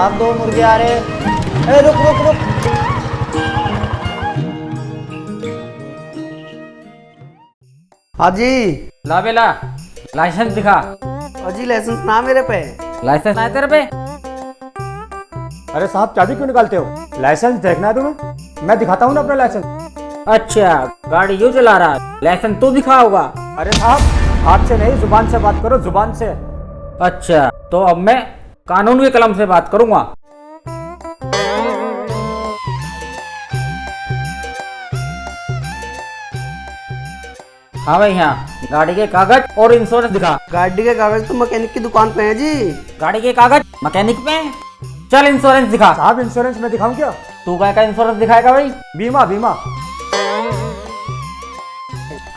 साहब 2 मुर्गे आ रहे। ए रुक रुक रुक। हाँ जी। ला बेला लाइसेंस दिखा। अजी लाइसेंस ना मेरे पे। लाइसेंस ना है तेरे पे? अरे साहब चाबी क्यों निकालते हो? लाइसेंस देखना है तुम्हें? मैं दिखाता हूँ ना अपना लाइसेंस। अच्छा गाड़ी यूं चला रहा है, लाइसेंस तू दिखा होगा। अरे साहब हाथ से नहीं जुबान से बात करो, जुबान से। अच्छा तो अब मैं कानून के कलम से बात करूंगा। हाँ भाई हाँ, गाड़ी के कागज और इंश्योरेंस दिखा। गाड़ी के कागज तो मैकेनिक की दुकान पे है जी। गाड़ी के कागज मैकेनिक में? चल इंश्योरेंस दिखा। साहब इंश्योरेंस में दिखाऊं क्या? तू क्या का इंश्योरेंस दिखाएगा भाई? बीमा बीमा।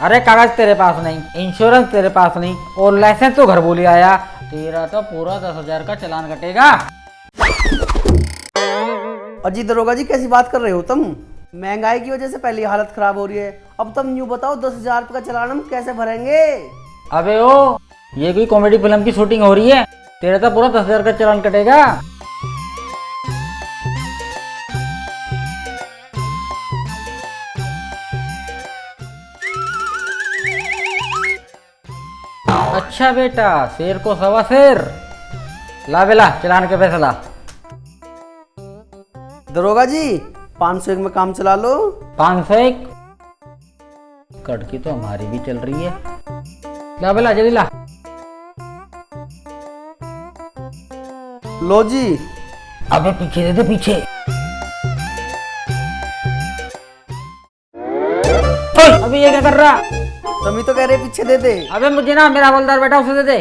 अरे कागज तेरे पास नहीं, इंश्योरेंस तेरे पास नहीं और लाइसेंस तो घर बोली आया। तेरा तो पूरा 10,000 का चालान कटेगा। अजी दरोगा जी कैसी बात कर रहे हो तुम? महंगाई की वजह से पहली हालत खराब हो रही है, अब तुम यूँ बताओ 10,000 रुपये का चालान हम कैसे भरेंगे? अबे ओ, ये कोई कॉमेडी फिल्म की शूटिंग हो रही है? तेरा तो पूरा 10,000 का चालान कटेगा। अच्छा बेटा, शेर को सवा शेर। ला बेला चालान के पैसे ला। दरोगा जी 501 में काम चला लो। 501? कड़की तो हमारी भी चल रही है। ला बेला जल्दी ला। लो जी। अबे पीछे दे दे पीछे। अभी ये क्या कर रहा? तुम ही तो कह रहे पीछे दे दे। अबे मुझे ना मेरा हवलदार बैठा उसे दे दे।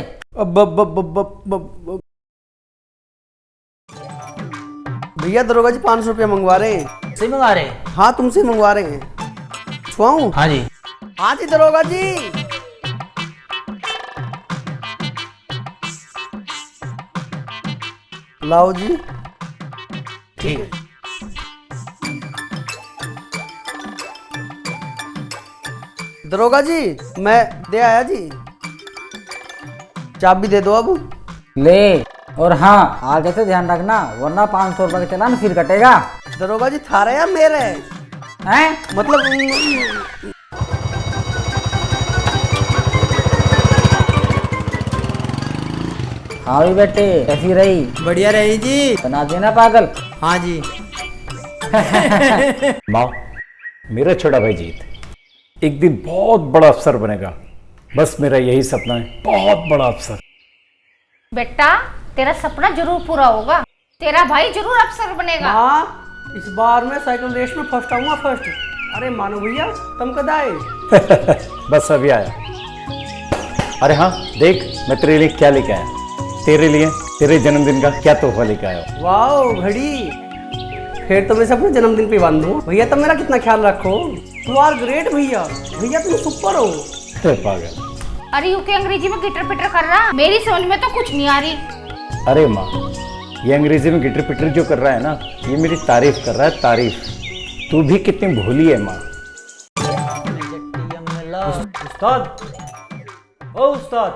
भैया दरोगा जी 500 रुपया मंगवा रहे हैं। से मंगा रहे? हाँ तुमसे मंगवा रहे हैं। छुआऊं? हाँ जी। हाँ जी दरोगा जी। लाओ जी। ठीक है। दरोगा जी मैं दे आया जी। चाबी दे दो अब। ले, और हाँ आगे से ध्यान रखना वरना 500 रुपए का चालान फिर कटेगा। दरोगा जी थारा या मेरे? हैं? मतलब हाँ भी बेटे कैसी रही? बढ़िया रही जी। बना देना पागल। हाँ जी। माँ, मेरा छोटा भाई जीत एक दिन बहुत बड़ा अफसर बनेगा। बस मेरा यही सपना है, बहुत बड़ा अफसर। बेटा तेरा सपना जरूर पूरा होगा, तेरा भाई जरूर अफसर बनेगा। हाँ इस बार मैं साइकिल रेस में फर्स्ट आऊंगा फर्स्ट। अरे मानो भैया तुम कद आए? बस अभी आया। अरे हाँ देख मैं तेरे लिए क्या लेके आया। तेरे लिए तेरे जन्मदिन का क्या तोहफा लेके आया। वाह घड़ी। फिर तो मैं अपने जन्मदिन पे बांधूं। भैया तुम मेरा कितना ख्याल रखो। यू आर ग्रेट भैया। भैया तुम सुपर हो। अरे पागल। अरे यू के अंग्रेजी में गिटर पिटर कर रहा, मेरी समझ में तो कुछ नहीं आ रही। अरे माँ, ये अंग्रेजी में गिटर पिटर जो कर रहा है ना, ये मेरी तारीफ कर रहा है, तारीफ। तू भी कितनी भोली है माँ। उस्ताद, ओ उस्ताद,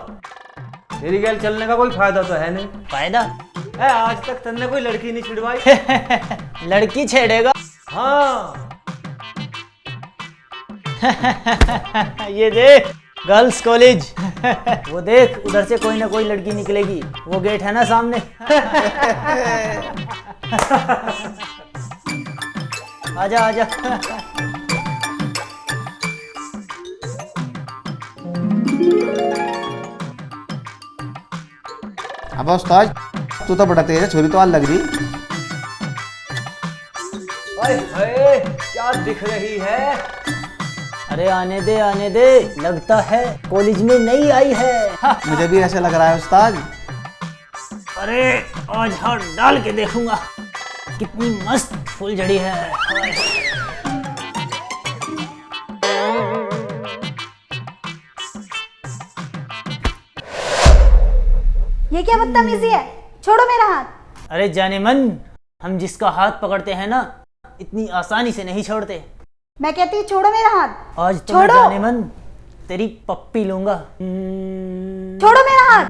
तेरी गैल चलने का कोई फायदा तो है नहीं। फायदा? है आज तक तन्ने कोई लड़की नहीं छिड़वाई। लड़की छेड़ेगा? हाँ। ये देख गर्ल्स कॉलेज। वो देख उधर से कोई ना कोई लड़की निकलेगी, वो गेट है ना सामने। आजा आजा। अब उस्ताद तू तो बड़ा तेज है, छोरी तो आज लग रही। अरे क्या दिख रही है? अरे आने दे, लगता है कॉलेज में नई आई है। मुझे भी ऐसा लग रहा है उस्ताद। अरे आज हाथ डाल के देखूंगा कितनी मस्त फुलझड़ी है। ये क्या बदतमीजी है? छोड़ो मेरा हाथ। अरे जाने मन, हम जिसका हाथ पकड़ते हैं ना इतनी आसानी से नहीं छोड़ते। मैं कहती छोड़ो मेरा हाथ। आज तो मैं जाने मन तेरी पप्पी लूंगा। छोड़ो मेरा हाथ।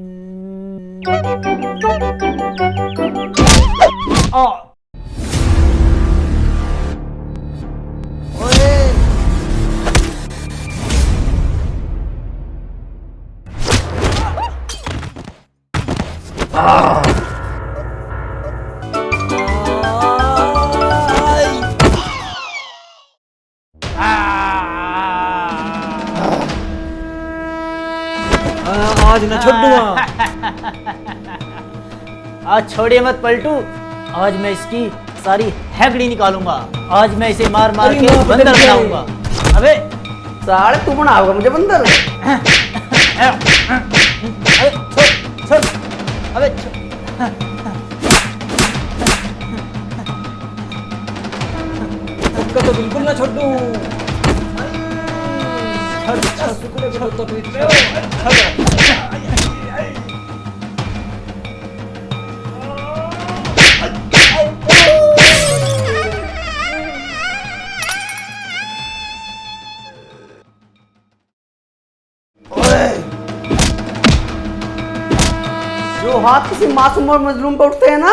आज न छोड़ूंगा। आज छोड़िए मत पलटू, आज मैं इसकी सारी हैगड़ी निकालूंगा। आज मैं इसे मार मार अरे के माँ, बंदर बंदर बनाऊंगा। अबे साले तू बनाओगा मुझे बंदर। अबे छोड़ छोड़, अबे छोड़। उसका तो बिल्कुल ना छोड़ूं। जो हाथ किसी मासूम और मजलूम पे उठते हैं ना,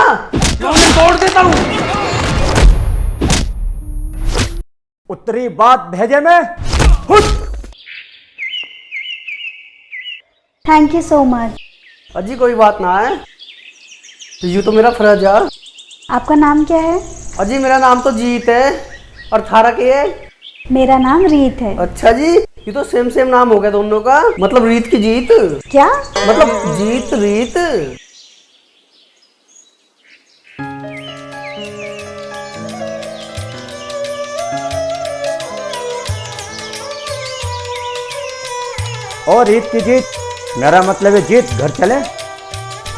मैं उन्हें तोड़ देता हूँ। उत्तरी बात भेजे में थैंक यू सो मच। अजी कोई बात ना है, यूँ तो मेरा फर्ज है। आपका नाम क्या है? अजी मेरा नाम तो जीत है, और थारा क्या है? मेरा नाम रीत है। अच्छा जी, ये तो सेम नाम हो गया दोनों का। मतलब रीत की जीत, क्या? मतलब जीत रीत। और ईद की जीत, मेरा मतलब है जीत। घर चले?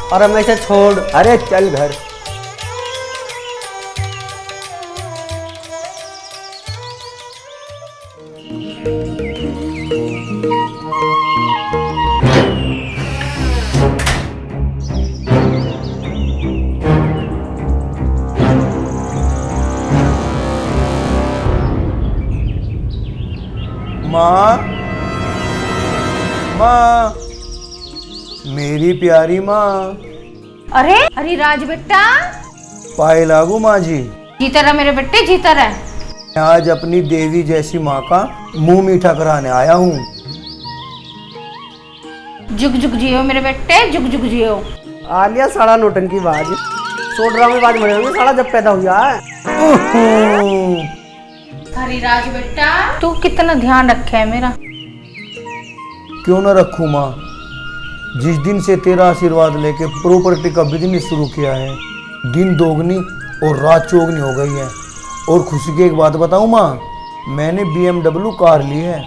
और हम ऐसे छोड़। अरे चल घर। माँ, माँ, मेरी प्यारी माँ। अरे अरे राज बेटा, पाए लागू माँ जी। जीता रहा मेरे बेटे, जीता रहा। आज अपनी देवी जैसी माँ का मुंह मीठा कराने आया हूँ। जुग जुग जियो मेरे बेटे, जुग जुग जियो। आलिया साड़ा नोटंकी बाज, सोडरा में बाज मरे होंगे साड़ा जब पैदा हुआ है। अरे राज बेटा, तू कितना ध्यान रखे है मेरा। क्यों ना रखूँ माँ, जिस दिन से तेरा आशीर्वाद लेके प्रॉपर्टी का बिजनेस शुरू किया है, दिन दोगुनी और रात चौगुनी हो गई है। और खुशी की एक बात बताऊँ माँ, मैंने BMW कार ली है।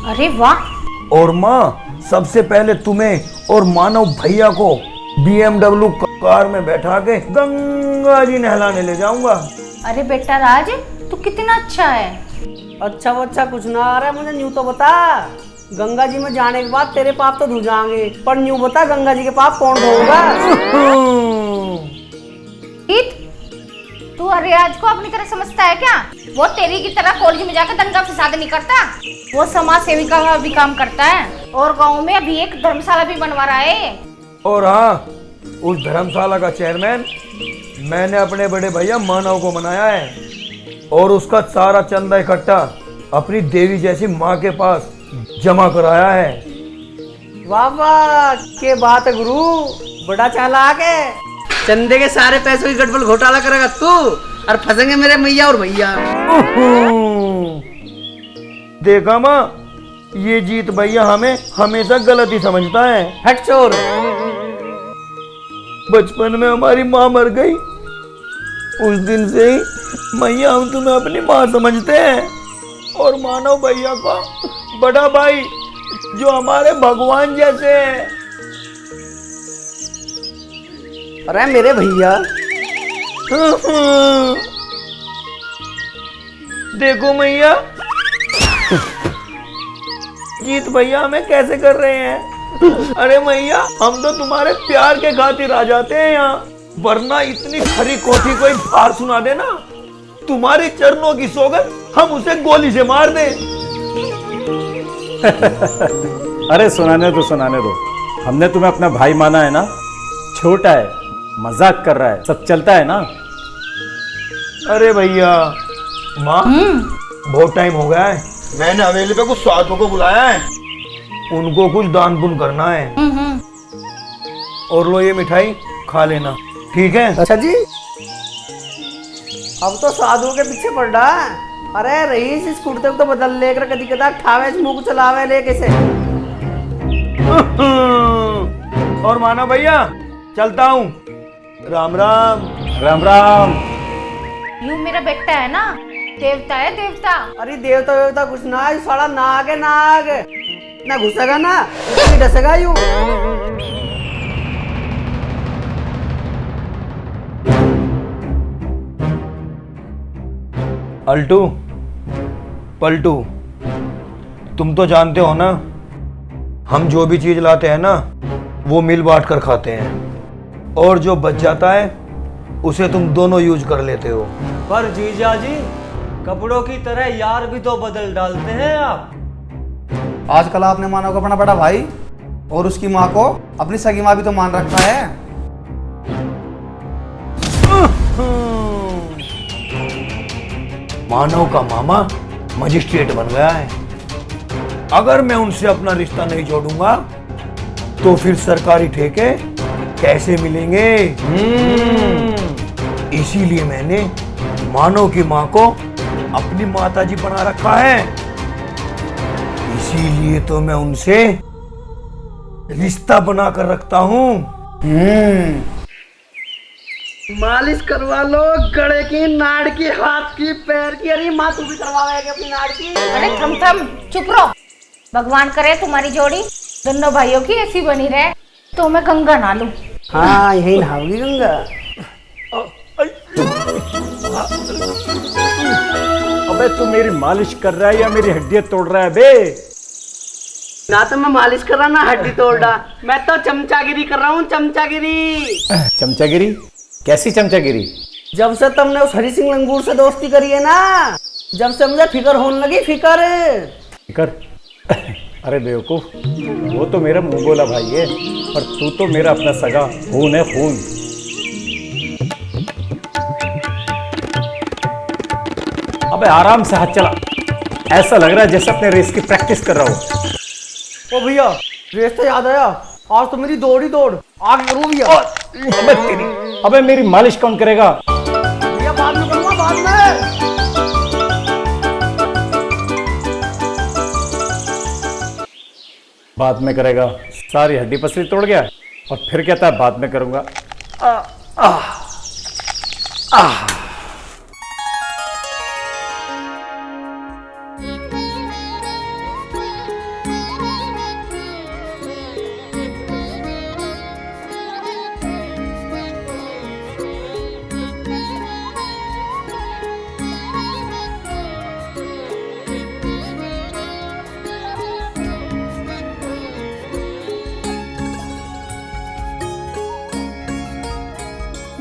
अरे वाह। और माँ, सबसे पहले तुम्हें और मानव भैया को BMW कार में बैठा के गंगा जी नहलाने ले जाऊंगा। अरे बेटा राज, तू कितना अच्छा है। अच्छा वो अच्छा कुछ ना आ रहा है मुझे, न्यू तो बता। गंगा जी में जाने के बाद तेरे पाप तो धो जाएंगे, पर न्यू बता गंगा जी के पाप कौन धोगा? तू रियाज को अपनी तरह समझता है क्या? वो तेरी की तरह कॉलेज में जाकर दंगा फसाद नहीं करता। वो समाज सेविका का भी काम करता है, और गांव में अभी एक धर्मशाला भी बनवा रहा है। और हाँ, उस धर्मशाला का चेयरमैन मैंने अपने बड़े भैया मानव को बनाया है, और उसका सारा चंदा इकट्ठा अपनी देवी जैसी माँ के पास जमा कराया है। वाह वाह, के बात है गुरु, बड़ा चालाक है। चंदे के सारे पैसों की गड़बड़ घोटाला करेगा तू, और फंसेंगे मेरे मैया और भैया। देखा माँ, ये जीत भैया हमें हमेशा गलत ही समझता है। हट चोर। बचपन में हमारी माँ मर गई, उस दिन से ही मैया हम तुम्हें अपनी माँ समझते हैं, और मानव भैया का बड़ा भाई जो हमारे भगवान जैसे हैं। अरे मेरे भैया, देखो मैया, जीत भैया हमें कैसे कर रहे हैं। अरे मैया, हम तो तुम्हारे प्यार के खातिर आ जाते हैं यहाँ, वरना इतनी खरी कोठी कोई बाहर सुना देना, तुम्हारे चरणों की सौगंध हम उसे गोली से मार दें। अरे सुनाने दो, हमने तुम्हें अपना भाई माना है ना, छोटा है, मजाक कर रहा है, सब चलता है ना। अरे भैया माँ, बहुत टाइम हो गया है, मैंने हवेली पे कुछ साधुओं को बुलाया है, उनको कुछ दान पुण्य करना है। और लो ये मिठाई खा लेना, ठीक है? अच्छा जी, अब तो साधुओं के पीछे पड़ रहा है। अरे रईस, इस कुर्ते को तो बदल लेकर कदी कदा ठावे मुंह को चलावे ले कैसे। और मानो भैया, चलता हूँ, राम राम। राम राम। यूं मेरा बेटा है ना, देवता है देवता। अरे देवता वेवता कुछ ना है, साला नाग है नाग, ना घुसेगा ना उसी डसेगा यूं। अल्टू पलटू, तुम तो जानते हो ना, हम जो भी चीज लाते हैं ना वो मिल बांट कर खाते हैं, और जो बच जाता है उसे तुम दोनों यूज कर लेते हो। पर जीजा जी, कपड़ों की तरह यार भी तो बदल डालते हैं आप। आजकल आपने मानव को अपना बड़ा भाई और उसकी माँ को अपनी सगी माँ भी तो मान रखा है। मानव का मामा मजिस्ट्रेट बन गया है, अगर मैं उनसे अपना रिश्ता नहीं जोड़ूंगा तो फिर सरकारी ठेके कैसे मिलेंगे? इसीलिए मैंने मानव की माँ को अपनी माताजी बना रखा है, इसीलिए तो मैं उनसे रिश्ता बना कर रखता हूँ। मालिश करवा लो गड़े की, नाड़ की, हाथ की, पैर की। अरे माँ तू भी करवाएगी अपनी नाड़ की? अरे थम थम, चुप रहो। भगवान करे तुम्हारी जोड़ी दोनों भाइयों की ऐसी बनी रहे, तो मैं गंगा ना लूं। हाँ, यही नहाओगी गंगा। अबे तू मेरी मालिश कर रहा है या मेरी हड्डियां तोड़ रहा है बे? ना तो मैं मालिश कर रहा ना हड्डी तोड़ रहा, मैं तो चमचागिरी कर रहा हूँ, चमचागिरी। चमचागिरी? कैसी चमचागिरी? जब से तुमने उस हरी सिंह लंगूर से दोस्ती करी है ना, जब से मुझे फिकर होने लगी, फिकर। फिकर? अरे बेवकूफ, वो तो मेरा मुंह बोला भाई है, पर तू तो मेरा अपना सगा खून है, खून। अबे आराम से हाथ चला, ऐसा लग रहा है जैसे अपने रेस की प्रैक्टिस कर रहा हूँ। ओ भैया, रेस तो याद आया, आज तो मेरी दौड़ ही दौड़, आगे करूँ भैया। अबे मेरी मालिश कौन करेगा? भैया बाद में करूँगा, बाद में। बाद में करेगा? सारी हड्डी पसली तोड़ गया और फिर कहता है बाद में करूंगा।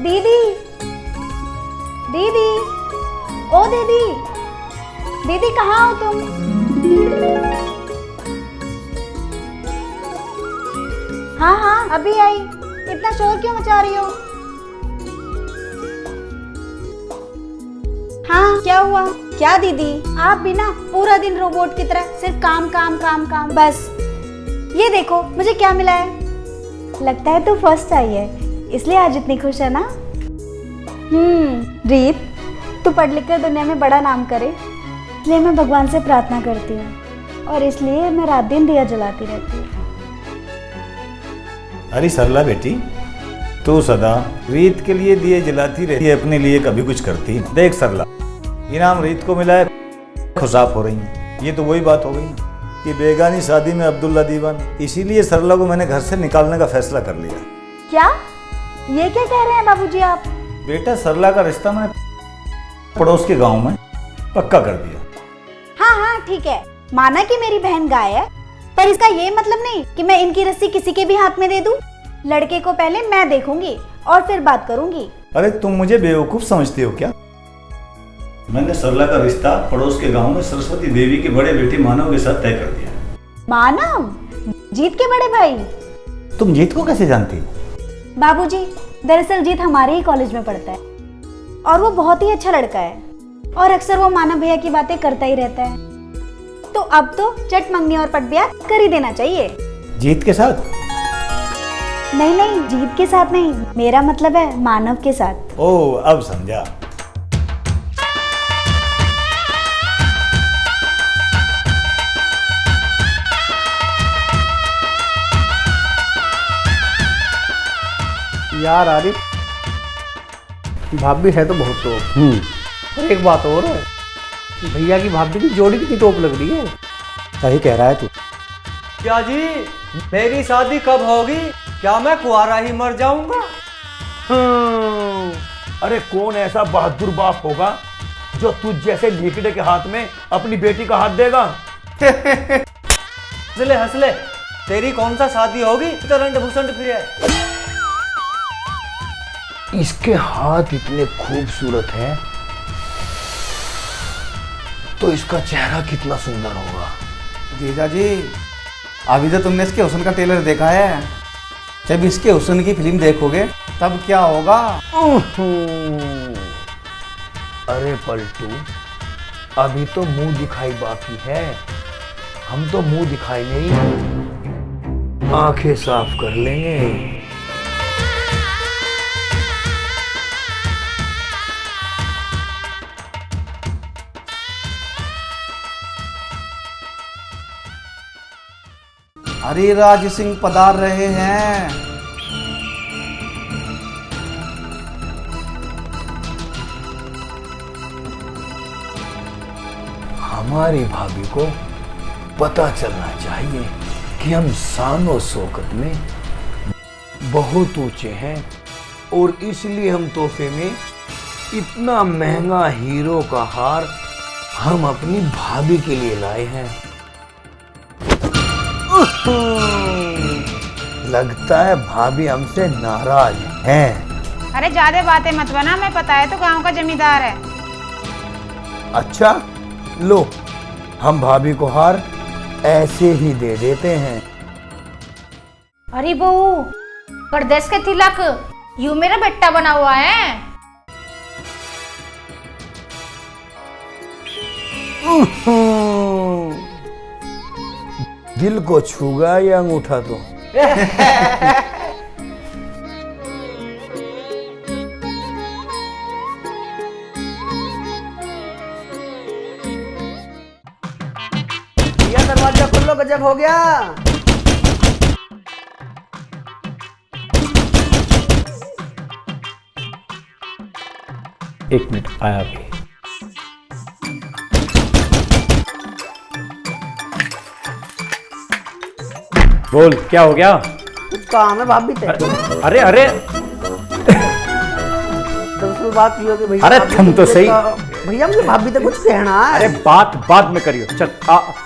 दीदी, दीदी, ओ दीदी, दीदी कहाँ हो तुम? हाँ हाँ अभी आई, इतना शोर क्यों मचा रही हो? हाँ क्या हुआ? क्या दीदी, आप भी ना पूरा दिन रोबोट की तरह सिर्फ काम काम काम काम बस। ये देखो मुझे क्या मिला है। लगता है तू फर्स्ट आई है, इसलिए आज इतनी खुश है ना? रीत, तू पढ़ लिख कर दुनिया में बड़ा नाम करे, इसलिए मैं भगवान से प्रार्थना करती हूँ, और इसलिए मैं रात दिन दिया जलाती रहती हूँ। अरे सरला बेटी, तू सदा रीत के लिए दिए जलाती रहती है, अपने लिए कभी कुछ करती नहीं। देख सरला, इनाम रीत को मिला है, खुशाफ हो रही है। ये तो वही बात हो गई कि बेगानी शादी में अब्दुल्ला दीवान, इसीलिए सरला को मैंने घर से निकालने का फैसला कर लिया। क्या? ये क्या कह रहे हैं बाबूजी आप? बेटा, सरला का रिश्ता मैंने पड़ोस के गांव में पक्का कर दिया। हाँ हाँ ठीक है, माना कि मेरी बहन गाय है, पर इसका ये मतलब नहीं कि मैं इनकी रस्सी किसी के भी हाथ में दे दूं। लड़के को पहले मैं देखूंगी और फिर बात करूंगी। अरे तुम मुझे बेवकूफ समझती हो क्या? मैंने सरला का रिश्ता पड़ोस के गांव में सरस्वती देवी के बड़े बेटे मानव के साथ तय कर दिया। मानव? जीत के बड़े भाई? तुम जीत को कैसे जानती हो? बाबूजी, दरअसल जीत हमारे ही कॉलेज में पढ़ता है और वो बहुत ही अच्छा लड़का है और अक्सर वो मानव भैया की बातें करता ही रहता है। तो अब तो चट मंगनी और पट ब्याह कर ही देना चाहिए। जीत के साथ? नहीं नहीं, जीत के साथ नहीं, मेरा मतलब है मानव के साथ। ओह, अब समझा। यार आरिफ, भाभी है तो बहुत टॉप। और एक बात और है, भैया की भाभी की जोड़ी कितनी टॉप लग रही है। सही कह रहा है तू। क्या जी, मेरी शादी कब होगी? क्या मैं कुआरा ही मर जाऊंगा? अरे कौन ऐसा बहादुर बाप होगा जो तुझ जैसे लीकड़े के हाथ में अपनी बेटी का हाथ देगा? हंसले हंसले, तेरी कौन सा शादी होगी? तो रंड भूसंड फिर है। इसके हाथ इतने खूबसूरत हैं तो इसका चेहरा कितना सुंदर होगा। जीजा जी, अभी तो तुमने इसके हुस्न का ट्रेलर देखा है, जब इसके हुस्न की फिल्म देखोगे तब क्या होगा। अरे पलटू, अभी तो मुंह दिखाई बाकी है। हम तो मुंह दिखाएंगे ही, आंखें साफ कर लेंगे। अरे राज सिंह पधार रहे हैं। हमारी भाभी को पता चलना चाहिए कि हम शानो शौकत में बहुत ऊंचे हैं और इसलिए हम तोहफे में इतना महंगा हीरो का हार हम अपनी भाभी के लिए लाए हैं। लगता है भाभी हमसे नाराज हैं। अरे ज्यादा बातें मत बना, मैं पता है तो गांव का जमींदार है। अच्छा लो, हम भाभी को हार ऐसे ही दे देते हैं। अरे बहू, परदेश के तिलक यूं मेरा बेटा बना हुआ है। दिल को छूगा या अंगूठा तो? भैया दरवाजा खोलो, गजब हो गया। एक मिनट, आया भी। बोल, क्या हो गया? कुछ काम है भाभी से। अरे अरे, दरअसल बात ये हो कि भैया, अरे तुम तो सही। भैया मुझे भाभी से कुछ कहना है। अरे बात बाद में करियो। चल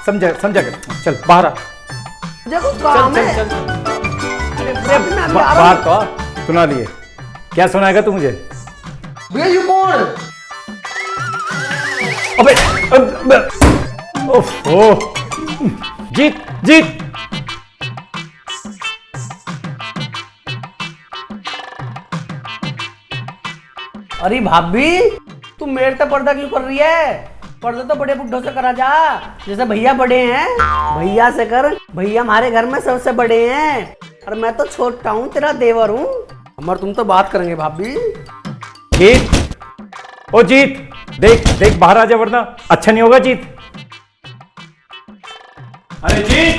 समझा समझा कर। चल बाहर आ। मुझे कुछ काम है। अरे भाभी, मैं अभी आ रहा बाहर तो आ। सुना लिए? क्या सुनाएगा तू मुझे? भैया ये कौन? अबे ओह, जीत जीत। अरे भाभी, तू मेरे से पर्दा क्यों कर रही है? पर्दा तो बड़े बुड्ढों से करा जा, जैसे भैया बड़े हैं। भैया से कर, भैया हमारे घर में सबसे बड़े हैं और मैं तो छोटा हूँ, तेरा देवर हूँ। हमारे तुम तो बात करेंगे भाभी। जीत, ओ जीत, देख देख बाहर आ जा वरना अच्छा नहीं होगा। जीत, अरे जीत,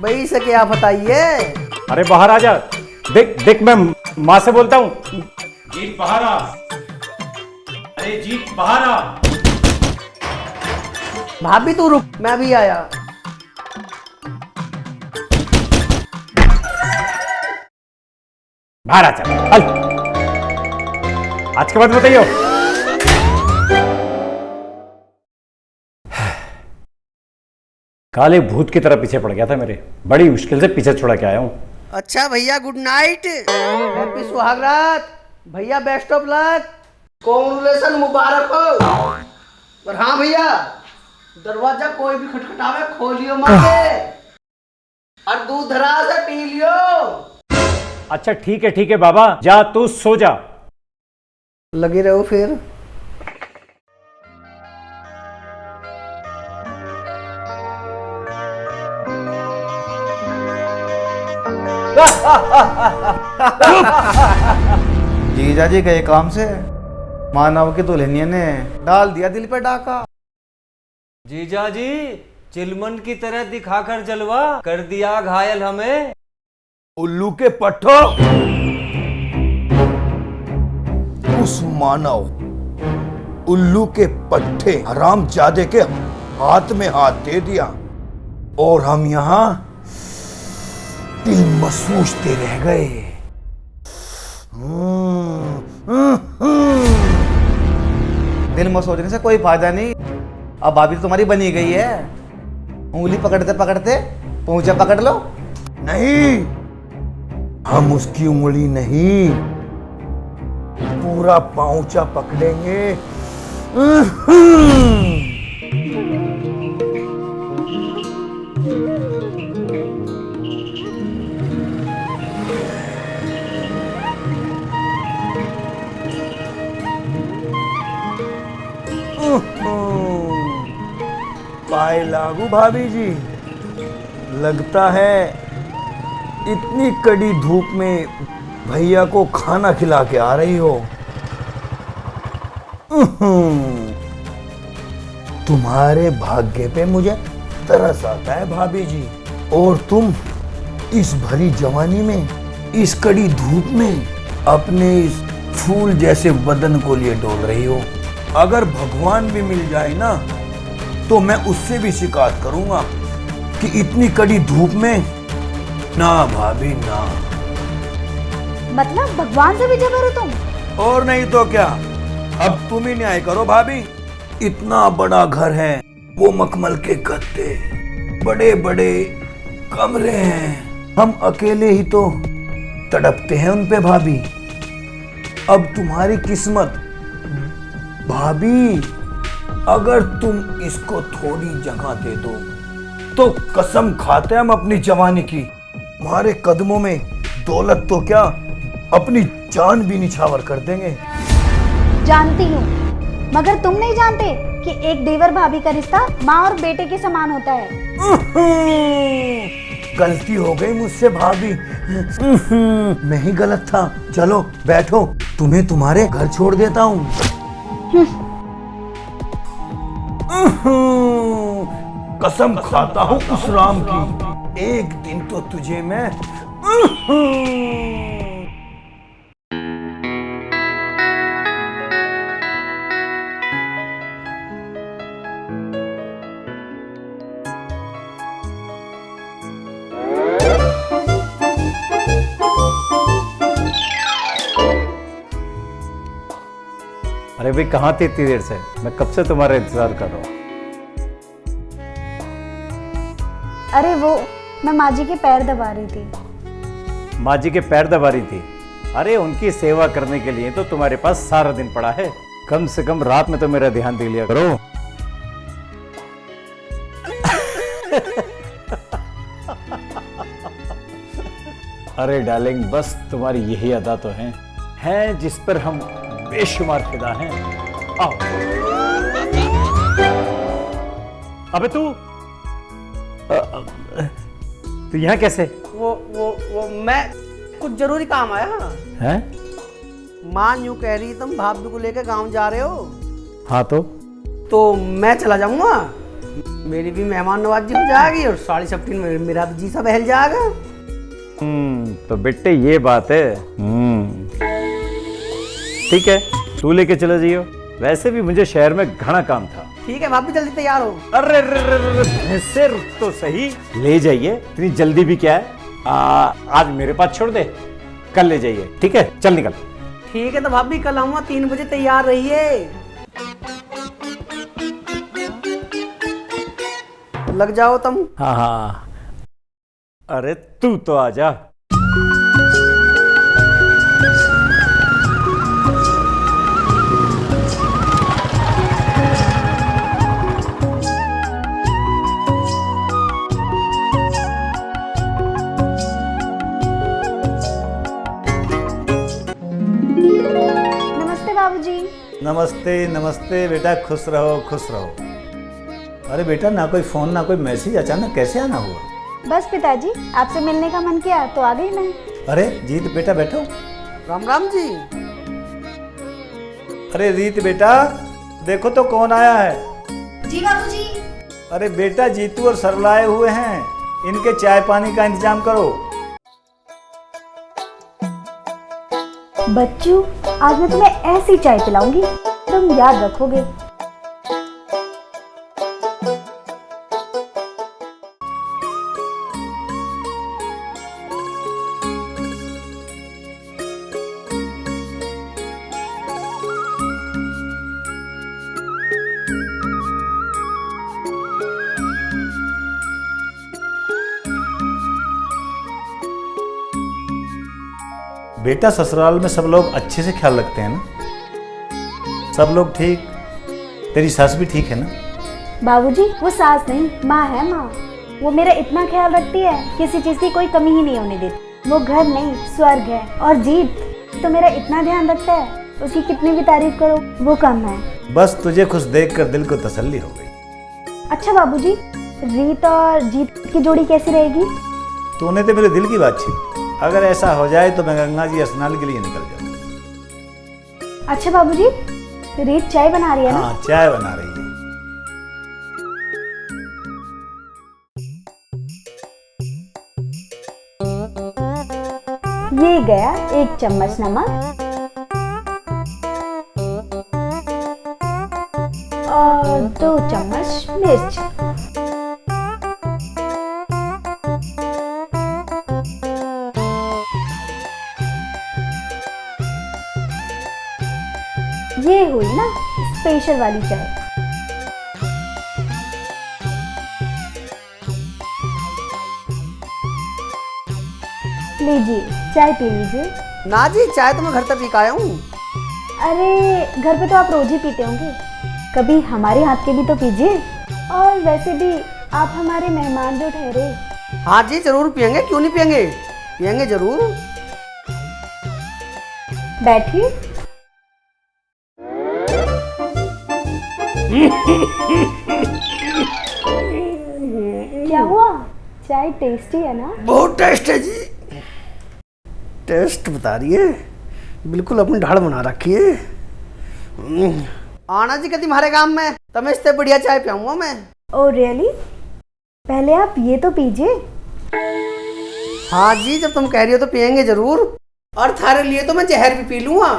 भाई से क्या बताइए? अरे बाहर आ जा। देख देख, मैं माँ से बोलता हूँ। जीत बाहर आ। अरे जीत बाहर आ। भाभी तू रुक, मैं भी आया। बाहर आ चल। आज के बाद बताइयो। काले भूत की तरह पीछे पड़ गया था मेरे, बड़ी मुश्किल से पीछे छोड़ा के आया हूँ। अच्छा भैया, गुड नाइट, हैप्पी सुहागरात। भैया बेस्ट ऑफ लक, कॉन्ग्रेचुलेशन मुबारक हो। और हाँ भैया, दरवाजा कोई भी खटखटावे खोलियो मत। और दूधरा से पी लियो। अच्छा ठीक है बाबा, जा तू सो जा। लगे रहो फिर। जीजा जी गए काम से, मानव की दुल्हनिया ने डाल दिया दिल पे डाका। जीजा जी चिलमन की तरह दिखाकर जलवा कर दिया घायल हमें। उल्लू के पट्टो, उस मानव उल्लू के पट्टे हरामजादे के हाथ में हाथ दे दिया और हम यहाँ दिल महसूसते रह गए। दिल में सोचने से कोई फायदा नहीं, अब भाभी तो तुम्हारी बनी गई है। उंगली पकड़ते पकड़ते पहुंचा पकड़ लो। नहीं, हम उसकी उंगली नहीं, पूरा पांचा पकड़ेंगे। पाए लागू भाभी जी, लगता है इतनी कड़ी धूप में भैया को खाना खिला के आ रही हो। तुम्हारे भाग्य पे मुझे तरस आता है भाभी जी, और तुम इस भरी जवानी में इस कड़ी धूप में अपने इस फूल जैसे बदन को लिए डोल रही हो। अगर भगवान भी मिल जाए ना तो मैं उससे भी शिकायत करूंगा कि इतनी कड़ी धूप में ना भाभी ना। मतलब भगवान से भी जबर हो तुम? और नहीं तो क्या, अब तुम ही न्याय करो भाभी। इतना बड़ा घर है, वो मखमल के गद्दे, बड़े बड़े कमरे हैं, हम अकेले ही तो तड़पते हैं उन पे भाभी। अब तुम्हारी किस्मत भाभी, अगर तुम इसको थोड़ी जगह दे दो तो कसम खाते हम अपनी जवानी की, तुम्हारे कदमों में दौलत तो क्या अपनी जान भी निछावर कर देंगे। जानती हूँ, मगर तुम नहीं जानते कि एक देवर भाभी का रिश्ता माँ और बेटे के समान होता है। गलती हो गई मुझसे भाभी, मैं ही गलत था। चलो बैठो, तुम्हें तुम्हारे घर छोड़ देता हूँ। कसम खाता हूँ उस राम की, एक दिन तो तुझे मैं अरे भाई कहाँ थे इतनी देर से? मैं कब से तुम्हारा इंतजार कर रहा हूँ। अरे वो, मैं माँ जी के पैर दबा रही थी। माँ जी के पैर दबा रही थी? अरे उनकी सेवा करने के लिए तो तुम्हारे पास सारा दिन पड़ा है, कम से कम रात में तो मेरा ध्यान दे लिया करो। अरे डार्लिंग, बस तुम्हारी यही अदा तो है जिस पर हम बेशुमार फिदा हैं। आओ। अबे तू यहाँ कैसे? वो मैं कुछ जरूरी काम आया। हैं? माँ यूं कह रही तुम भाभी को लेकर गांव जा रहे हो। हाँ तो मैं चला जाऊंगा, मेरी भी मेहमान नवाजी हो जाएगी और साड़ी सप्टी में मेरा भी जी सा बहल जाएगा। तो बेटे ये बात है। ठीक है, तू लेके चला जाइयो। वैसे भी मुझे शहर में घना काम था। ठीक है, भाभी जल्दी तैयार हो। अरे सिर तो सही, ले जाइए, इतनी जल्दी भी क्या है। आज मेरे पास छोड़ दे, कल ले जाइए। ठीक है, चल निकल। ठीक है तो भाभी कल आऊंगा, 3 बजे तैयार रहिए। लग जाओ तुम। हाँ, अरे तू तो आजा। नमस्ते नमस्ते बेटा, खुश रहो खुश रहो। अरे बेटा, ना कोई फोन ना कोई मैसेज, अचानक कैसे आना हुआ? बस पिताजी, आपसे मिलने का मन किया तो आ गई मैं। अरे जीत बेटा बैठो। राम राम जी। अरे रीत बेटा, देखो तो कौन आया है। जी बाबूजी। अरे बेटा, जीतू और सरला आए हुए हैं, इनके चाय पानी का इंतजाम करो। बच्चू, आज मैं तुम्हें ऐसी चाय पिलाऊंगी तुम याद रखोगे। बेटा, ससुराल में सब लोग अच्छे से ख्याल रखते हैं ना? सब लोग ठीक? तेरी सास भी ठीक है ना? बाबूजी, वो सास नहीं माँ है माँ। वो मेरा इतना ख्याल रखती है, किसी चीज की कोई कमी ही नहीं होने देती। वो घर नहीं स्वर्ग है। और जीत तो मेरा इतना ध्यान रखता है, उसकी कितनी भी तारीफ करो वो कम है। बस तुझे खुश देखकर दिल को तसल्ली हो गई। अच्छा बाबूजी, रीत और जीत की जोड़ी कैसी रहेगी? तूने तो मेरे दिल की बात छीन। अगर ऐसा हो जाए तो मैं गंगा जी स्नान के लिए निकल जाऊँ। अच्छा बाबूजी, रीत चाय बना रही है ना? हाँ, चाय बना रही है। ये गया 1 चम्मच नमक और 2 चम्मच मिर्च। ये हुई ना स्पेशल वाली चाय। लीजिए चाय पी लीजिए। ना जी, चाय तो मैं घर तक पी के आया हूँ। अरे घर पे तो आप रोज ही पीते होंगे, कभी हमारे हाथ के भी तो पीजिए। और वैसे भी आप हमारे मेहमान जो ठहरे। हाँ जी, जरूर पियेंगे, क्यों नहीं पियेंगे, पियेंगे जरूर। बैठिए। क्या हुआ, चाय टेस्टी है ना? बहुत टेस्ट है जी। टेस्ट बता रही है, बिल्कुल अपनी ढाल बना रखी है। आना जी कभी हमारे काम में, तब इससे बढ़िया चाय पियाऊंगा मैं। Oh really? पहले आप ये तो पीजिए। हाँ जी, जब तुम कह रही हो तो पियेंगे जरूर। और थारे लिए तो मैं जहर भी पी लूंगा।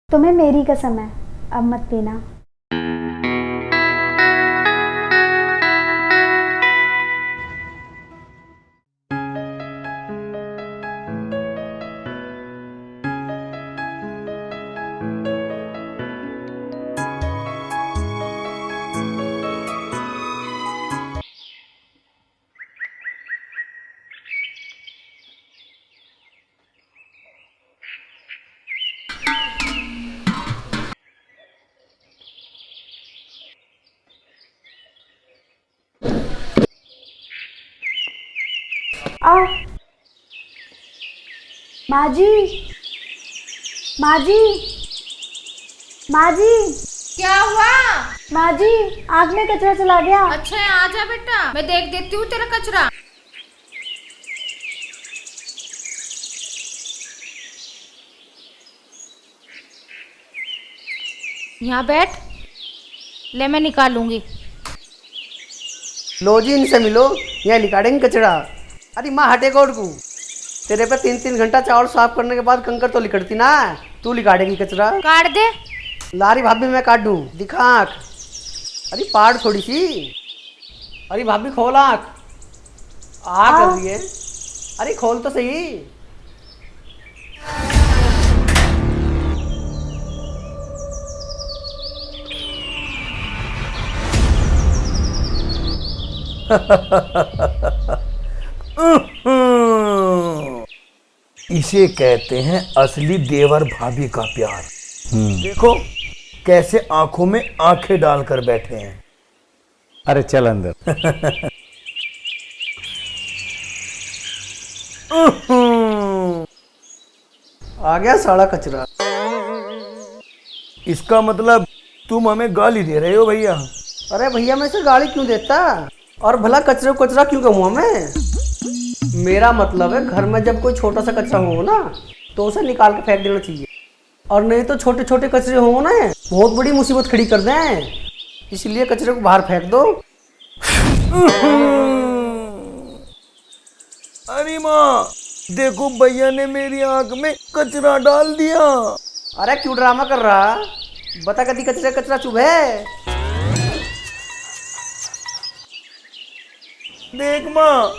तुम्हें मेरी कसम है, अब मत पीना। आ माँ जी, माँ जी, माँ जी, क्या हुआ? माँ जी, आग में कचरा चला गया। अच्छा है, आ जा बेटा, मैं देख देती हूँ तेरा कचरा। यहाँ बैठ, ले मैं निकालूंगी। लो जी, इनसे मिलो, यहाँ निकालेंगे कचरा। अरे माँ हटे गोड़ को, तेरे पे 3-3 घंटा चावल साफ करने के बाद कंकर तो लिकड़ती ना, तू लिकाड़ेगी कचरा। काट दे। लारी भाभी मैं काट दूं, दिखा आँख। अरे पाड़ थोड़ी सी। अरे भाभी खोल आँख। कर रही है। अरे खोल तो सही। इसे कहते हैं असली देवर भाभी का प्यार। देखो कैसे आंखों में आंखें डालकर बैठे हैं। अरे चल अंदर। आ गया सारा कचरा। इसका मतलब तुम हमें गाली दे रहे हो भैया? अरे भैया मैं इसे गाली क्यों देता, और भला कचरे को कचरा क्यों कहूँ मैं? मेरा मतलब है घर में जब कोई छोटा सा कचरा हो ना तो उसे निकाल के फेंक देना चाहिए, और नहीं तो छोटे छोटे कचरे हो ना बहुत बड़ी मुसीबत खड़ी कर दें, इसलिए कचरे को बाहर फेंक दो। अरे माँ देखो भैया ने मेरी आंख में कचरा डाल दिया। अरे क्यों ड्रामा कर रहा, बता कभी कचरे कचरा चुभे। देख माँ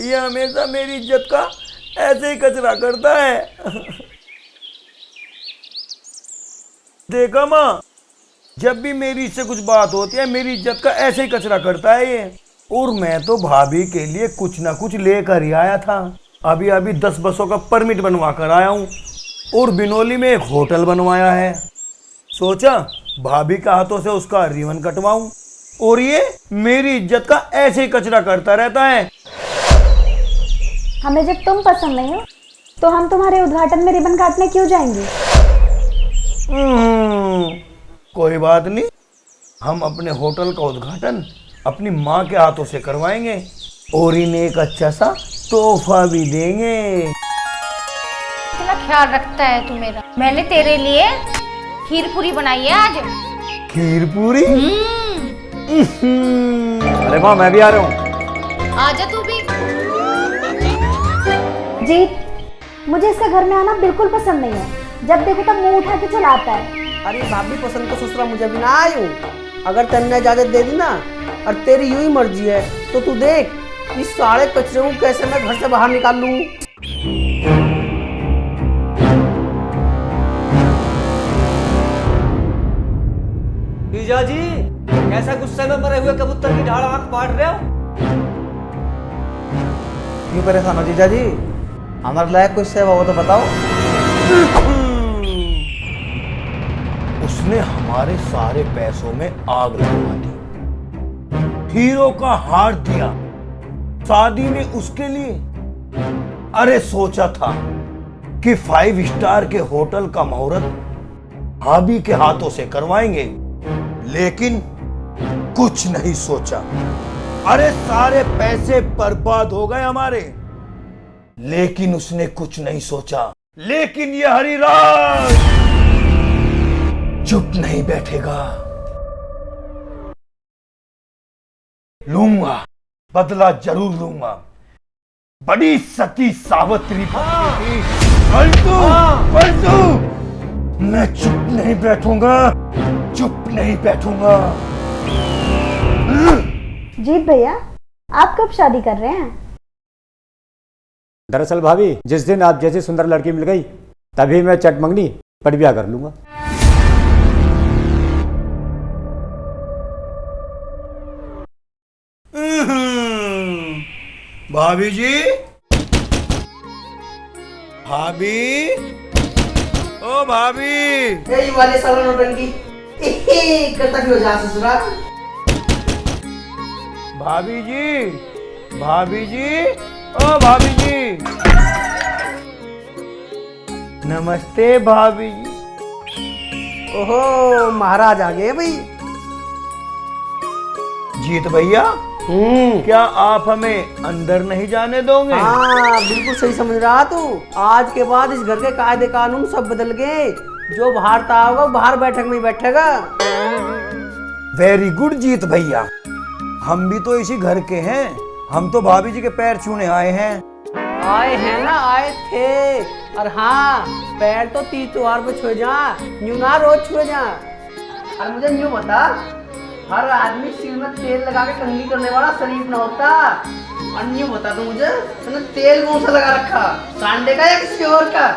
ये हमेशा मेरी इज्जत का ऐसे ही कचरा करता है। देखा माँ जब भी मेरी इससे कुछ बात होती है मेरी इज्जत का ऐसे ही कचरा करता है ये। और मैं तो भाभी के लिए कुछ ना कुछ लेकर ही आया था। अभी अभी 10 बसों का परमिट बनवा कर आया हूँ और बिनोली में एक होटल बनवाया है। सोचा भाभी के हाथों से उसका रिबन कटवाऊं, और ये मेरी इज्जत का ऐसे ही कचरा करता रहता है। हमें जब तुम पसंद नहीं हो तो हम तुम्हारे उद्घाटन में रिबन काटने क्यों जाएंगे? कोई बात नहीं, हम अपने होटल का उद्घाटन अपनी माँ के हाथों से करवाएंगे और इन्हें एक अच्छा सा तोहफा भी देंगे। इतना ख्याल रखता है तू मेरा। मैंने तेरे लिए खीर पूरी बनाई है आज। खीर पूरी? अरे माँ मैं भी आ रहा हूँ। आजा तू भी। जीत मुझे इसके घर में आना बिल्कुल पसंद नहीं है, जब देखो तब मुंह उठा के चला आता है। अरे भाभी पसंद तो ससुरा मुझे भी ना आयु, अगर तेने इजाजत दे दी ना और तेरी यूं ही मर्जी है तो तू देख इस सारे कचरे को कैसे मैं घर से बाहर निकाल लूं। जीजा जी कैसा गुस्से में मरे हुए कबूतर की ढाल आंख फाड़ रहे हो? क्यों परेशान हो जीजा जी? हमारे लायक कुछ सेवा हो तो बताओ। उसने हमारे सारे पैसों में आग लगवा दी, हीरो का हार दिया शादी में उसके लिए। अरे सोचा था कि 5 स्टार के होटल का मुहूर्त भाभी के हाथों से करवाएंगे, लेकिन कुछ नहीं सोचा। अरे सारे पैसे बर्बाद हो गए हमारे, लेकिन उसने कुछ नहीं सोचा। लेकिन ये हरिराज चुप नहीं बैठेगा, लूंगा बदला जरूर लूंगा। बड़ी सती सावित्री थी। पलटू मैं चुप नहीं बैठूंगा, चुप नहीं बैठूंगा। जीत भैया आप कब शादी कर रहे हैं? दरअसल भाभी जिस दिन आप जैसी सुंदर लड़की मिल गई तभी मैं चटमंगनी पर ब्याह कर लूंगा। भाभी जी, भाभी, ओ भाभी। यही वाले साला नौटंकी करता भी हो जा ससुरा। भाभी जी, भाभी जी, ओ भाभी जी। नमस्ते भाभी जी। ओहो महाराज आ गए भाई। जीत भैया क्या आप हमें अंदर नहीं जाने दोगे? हाँ बिल्कुल सही समझ रहा तू। आज के बाद इस घर के कायदे कानून सब बदल गए, जो बाहर था होगा बाहर बैठक में ही बैठेगा। वेरी गुड जीत भैया, हम भी तो इसी घर के हैं, हम तो भाभी जी के पैर छूने आए हैं। आए हैं ना, आए थे। और हाँ पैर तो तीज त्योहार पे छुए जा, न्यू ना रोज छुए जा। और मुझे न्यू बता, हर आदमी सिर में तेल लगा के कंघी करने वाला शरीफ ना होता। और न्यू बता तो मुझे तूने तेल कौन सा लगा रखा, सांडे का या किसी और का?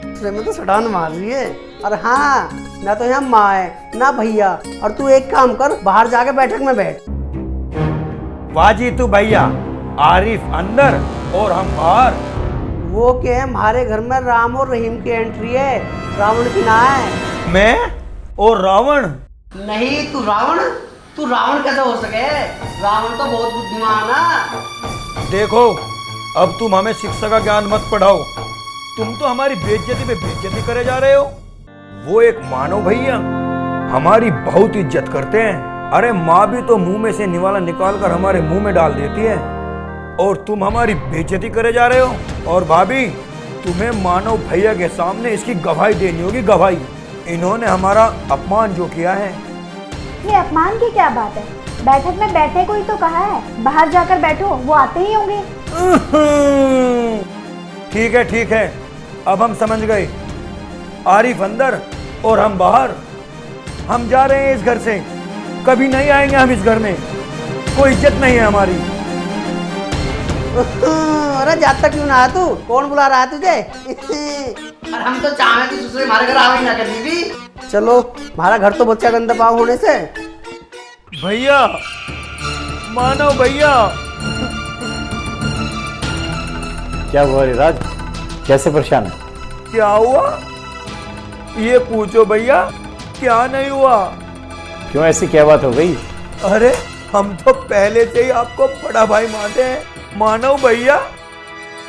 उसने में तो सटान मार रही है। और हाँ ना तो यहाँ माँ है ना भैया, और तू एक काम कर बाहर जाके बैठक में बैठ। वाजी तू भैया, आरिफ अंदर और हम बाहर। वो क्या है, हमारे घर में राम और रहीम की एंट्री है, रावण की ना है। मैं और रावण? नहीं तू रावण कैसे हो सके? रावण तो बहुत बुद्धिमान है। देखो अब तुम हमें शिक्षा का ज्ञान मत पढ़ाओ, तुम तो हमारी बेइज्जती पे बेइज्जती करे जा रहे हो। वो एक मानव भैया हमारी बहुत इज्जत करते हैं। अरे माँ भी तो मुंह में से निवाला निकाल कर हमारे मुंह में डाल देती है, और तुम हमारी बेइज्जती करे जा रहे हो। और भाभी, तुम्हें मानव भैया के सामने इसकी गवाही देनी होगी, गवाही। इन्होंने हमारा अपमान जो किया है। ये अपमान की क्या बात है? बैठक में बैठने को ही तो कहा है, बाहर जाकर बैठो, वो आते ही होंगे। ठीक है, अब हम समझ गए। आरिफ अंदर और हम बाहर। हम जा रहे हैं इस घर से, कभी नहीं आएंगे हम इस घर में, कोई इज्जत नहीं है हमारी। अरे जाता क्यों ना तू? कौन बुला रहा है तुझे? और हम तो चाहे कि दूसरे हमारे घर आवे ना कर दीदी। चलो, हमारा घर तो बच्चा गंदा पाव होने से। भैया, मानव भैया। क्या हुआ हरिराज, कैसे परेशान है? क्या हुआ ये पूछो भैया, क्या नहीं हुआ? क्यों, ऐसी क्या बात हो गई? अरे हम तो पहले से ही आपको बड़ा भाई मानते हैं मानव भैया।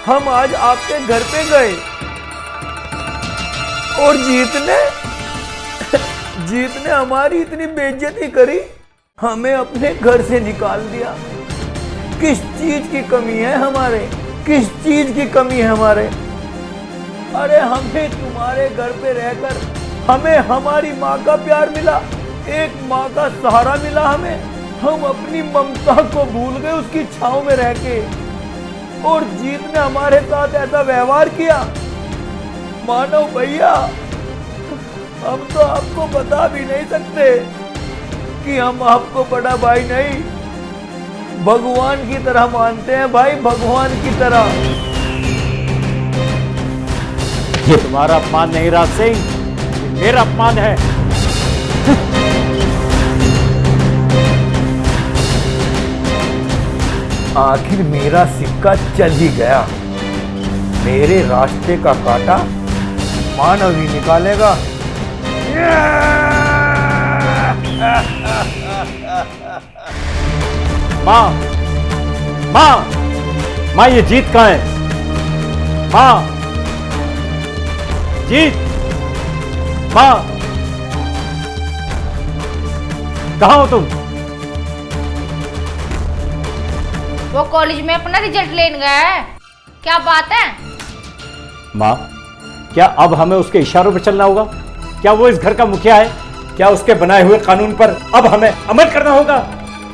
हम आज आपके घर पे गए और जीत ने हमारी इतनी बेइज्जती करी, हमें अपने घर से निकाल दिया। किस चीज की कमी है हमारे, किस चीज की कमी है हमारे? अरे हमें तुम्हारे घर पे रहकर हमें हमारी माँ का प्यार मिला, एक माँ का सहारा मिला हमें। हम अपनी ममता को भूल गए उसकी छांव में रह के, और जीत ने हमारे साथ ऐसा व्यवहार किया। मानव भैया, हम तो आपको बता भी नहीं सकते कि हम आपको बड़ा भाई नहीं, भगवान की तरह मानते हैं भाई, भगवान की तरह। ये तुम्हारा अपमान नहीं राज सिंह, ये मेरा अपमान है। आखिर मेरा सिक्का चल ही गया। मेरे रास्ते का कांटा मानव ही निकालेगा। माँ, माँ, माँ, ये जीत कहाँ है? माँ, जीत, माँ, कहाँ हो तुम? वो कॉलेज में अपना रिजल्ट लेने गया है। क्या बात है? माँ, क्या अब हमें उसके इशारों पर चलना होगा? क्या वो इस घर का मुखिया है? क्या उसके बनाए हुए कानून पर अब हमें अमल करना होगा?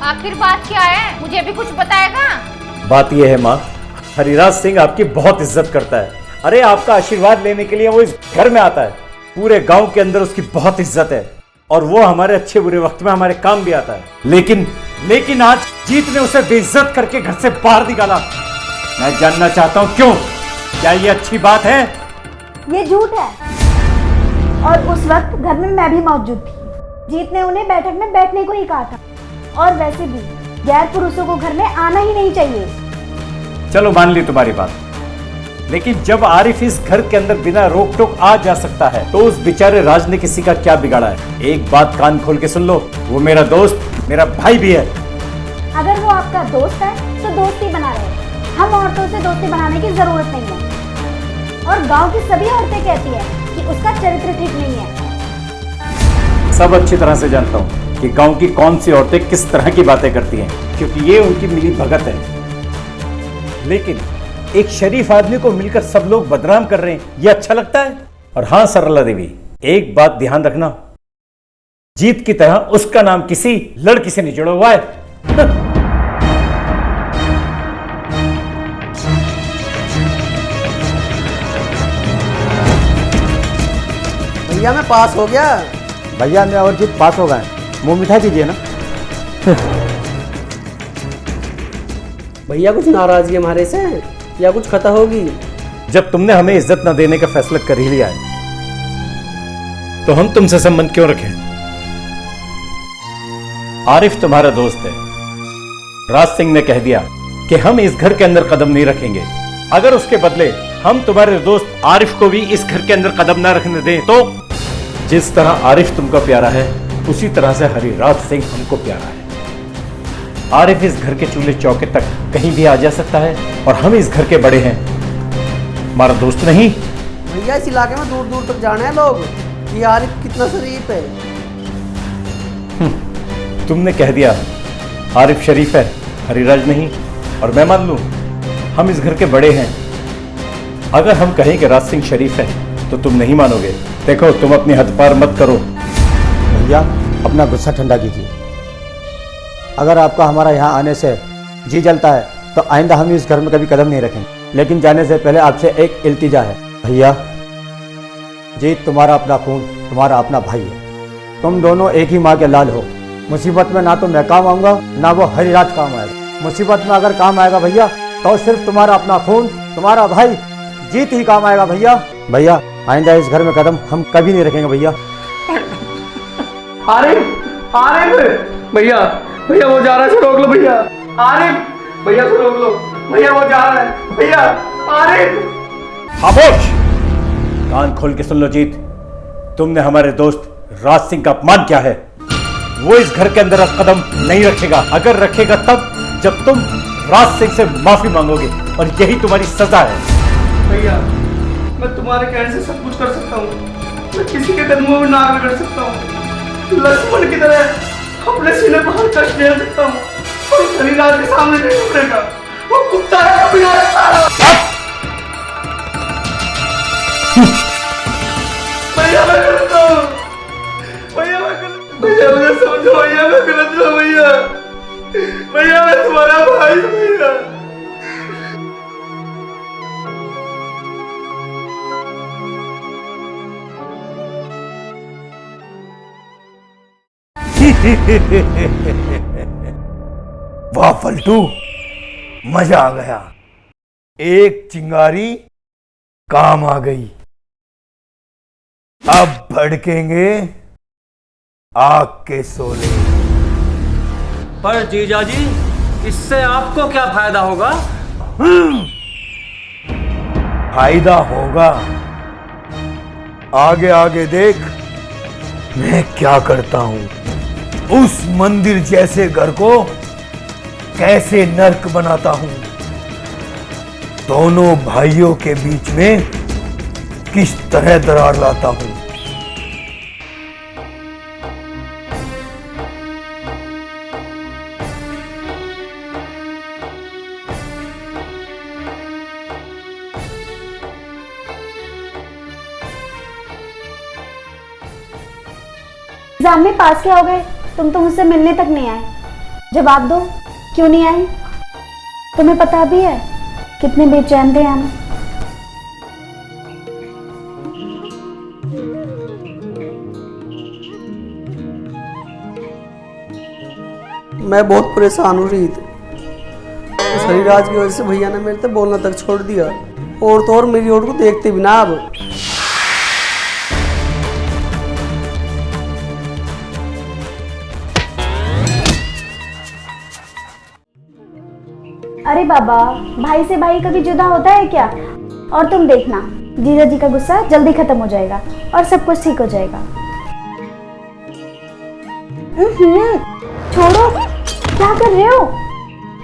आखिर बात क्या है, मुझे भी कुछ बताएगा? बात यह है माँ, हरिराज सिंह आपकी बहुत इज्जत करता है। अरे आपका आशीर्वाद लेने के लिए वो इस घर में आता है। पूरे गांव के अंदर उसकी बहुत इज्जत है, और वो हमारे अच्छे बुरे वक्त में हमारे काम भी आता है। लेकिन आज जीत ने उसे बेइज्जत करके घर से बाहर निकाला। मैं जानना चाहता हूँ क्यों? क्या ये अच्छी बात है? ये झूठ है, और उस वक्त घर में मैं भी मौजूद थी। जीत ने उन्हें बैठक में बैठने को ही कहा था, और वैसे भी गैर पुरुषों को घर में आना ही नहीं चाहिए। चलो मान ली तुम्हारी बात, लेकिन जब आरिफ इस घर के अंदर बिना रोक टोक आ जा सकता है, तो उस बेचारे राज ने किसी का क्या बिगाड़ा है? एक बात कान खोल के सुन लो, वो मेरा दोस्त, मेरा भाई भी है। अगर वो आपका दोस्त है तो दोस्ती बना रहे। हम औरतों से दोस्ती बनाने की जरूरत नहीं है, और गांव की सभी औरतें कहती है कि उसका चरित्र ठीक नहीं है। सब अच्छी तरह से जानता हूँ कि गांव की कौन सी औरतें किस तरह की बातें करती हैं, क्योंकि ये उनकी मिली भगत है। लेकिन एक शरीफ आदमी को मिलकर सब लोग बदनाम कर रहे हैं, ये अच्छा लगता है? और हाँ सरला देवी, एक बात ध्यान रखना, जीत की तरह उसका नाम किसी लड़की से नहीं जुड़ा हुआ है। भैया मैं पास हो गया। भैया मैं और जीत पास हो गए, मुंह मिठा दीजिए ना। भैया कुछ नाराजगी हमारे से या कुछ खता होगी? जब तुमने हमें इज्जत न देने का फैसला कर ही लिया है, तो हम तुमसे संबंध क्यों रखें? आरिफ तुम्हारा दोस्त है। राज सिंह ने कह दिया कि हम इस घर के अंदर कदम नहीं रखेंगे। अगर उसके बदले हम तुम्हारे दोस्त आरिफ को भी इस घर के अंदर कदम ना रखने दें, तो जिस तरह आरिफ तुमको प्यारा है, उसी तरह से हरिराज सिंह हमको प्यारा है। आरिफ इस घर के चूल्हे चौके तक कहीं भी आ जा सकता है, और हम इस घर के बड़े हैं। हमारा दोस्त नहीं, भैया इस इलाके में दूर दूर तक जाने हैं लोग कि आरिफ कितना शरीफ है। तुमने कह दिया आरिफ शरीफ है, हरिराज नहीं, और मैं मान लूं। हम इस घर के बड़े हैं। अगर हम कहें कि राज सिंह शरीफ है तो तुम नहीं मानोगे। देखो, तुम अपनी हद पार मत करो। भैया अपना गुस्सा ठंडा कीजिए। अगर आपका हमारा यहाँ आने से जी जलता है तो आइंदा हम इस घर में कभी कदम नहीं रखेंगे। लेकिन जाने से पहले आपसे एक इल्तिजा है भैया। जीत तुम्हारा अपना खून, तुम्हारा अपना भाई है। तुम दोनों एक ही माँ के लाल हो। मुसीबत में ना तो मैं काम आऊँगा ना वो हरिराज काम आएगा। मुसीबत में अगर काम आएगा भैया तो सिर्फ तुम्हारा अपना खून, तुम्हारा भाई जीत ही काम आएगा भैया। भैया आइंदा इस घर में कदम हम कभी नहीं रखेंगे भैया। आरिफ, आरिफ, भैया भैया वो जा रहा है, रोक लो भैया। आरिफ भैया को रोक लो, भैया वो जा रहा है, भैया आरिफ। खामोश! कान खोल के सुन लो जीत, तुमने हमारे दोस्त राज सिंह का अपमान किया है। वो इस घर के अंदर अब कदम नहीं रखेगा। अगर रखेगा तब जब तुम राज सिंह से माफी मांगोगे, और यही तुम्हारी सजा है। भैया मैं तुम्हारे कहने से सब कुछ कर सकता हूँ। मैं किसी के कदमों में नाक रगड़ सकता हूँ। लक्ष्मण की तरह अपने सीने पर हर कष्ट झेल सकता हूँ, और हरिराज के सामने नहीं उतरेगा। वो कुत्ता है, कभी ना रहता। भैया मैं गलत हूँ, भैया मैं गलत, भैया मुझे समझो, भैया मैं गलत हूँ, भैया भैया मैं तुम्हारा भाई हूँ भैया। वाह फलटू, मजा आ गया। एक चिंगारी काम आ गई। अब भड़केंगे आग के शोले। पर जीजाजी, इससे आपको क्या फायदा होगा? फायदा होगा। आगे आगे देख मैं क्या करता हूं। उस मंदिर जैसे घर को कैसे नर्क बनाता हूं। दोनों भाइयों के बीच में किस तरह दरार लाता हूं। एग्जाम में पास क्या हो गए? तुम तो मुझसे मिलने तक नहीं आए। जवाब दो, क्यों नहीं आए? तुम्हें पता भी है कितने बेचैन थे हम। मैं बहुत परेशान हूँ रीत। उस हरिराज की वजह से भैया ने मेरे से बोलना तक छोड़ दिया, और तो और मेरी ओर को देखते भी ना अब। अरे बाबा, भाई से भाई कभी जुदा होता है क्या? और तुम देखना, जीजा जी का गुस्सा जल्दी खत्म हो जाएगा और सब कुछ ठीक हो जाएगा। छोड़ो, क्या कर रहे हो?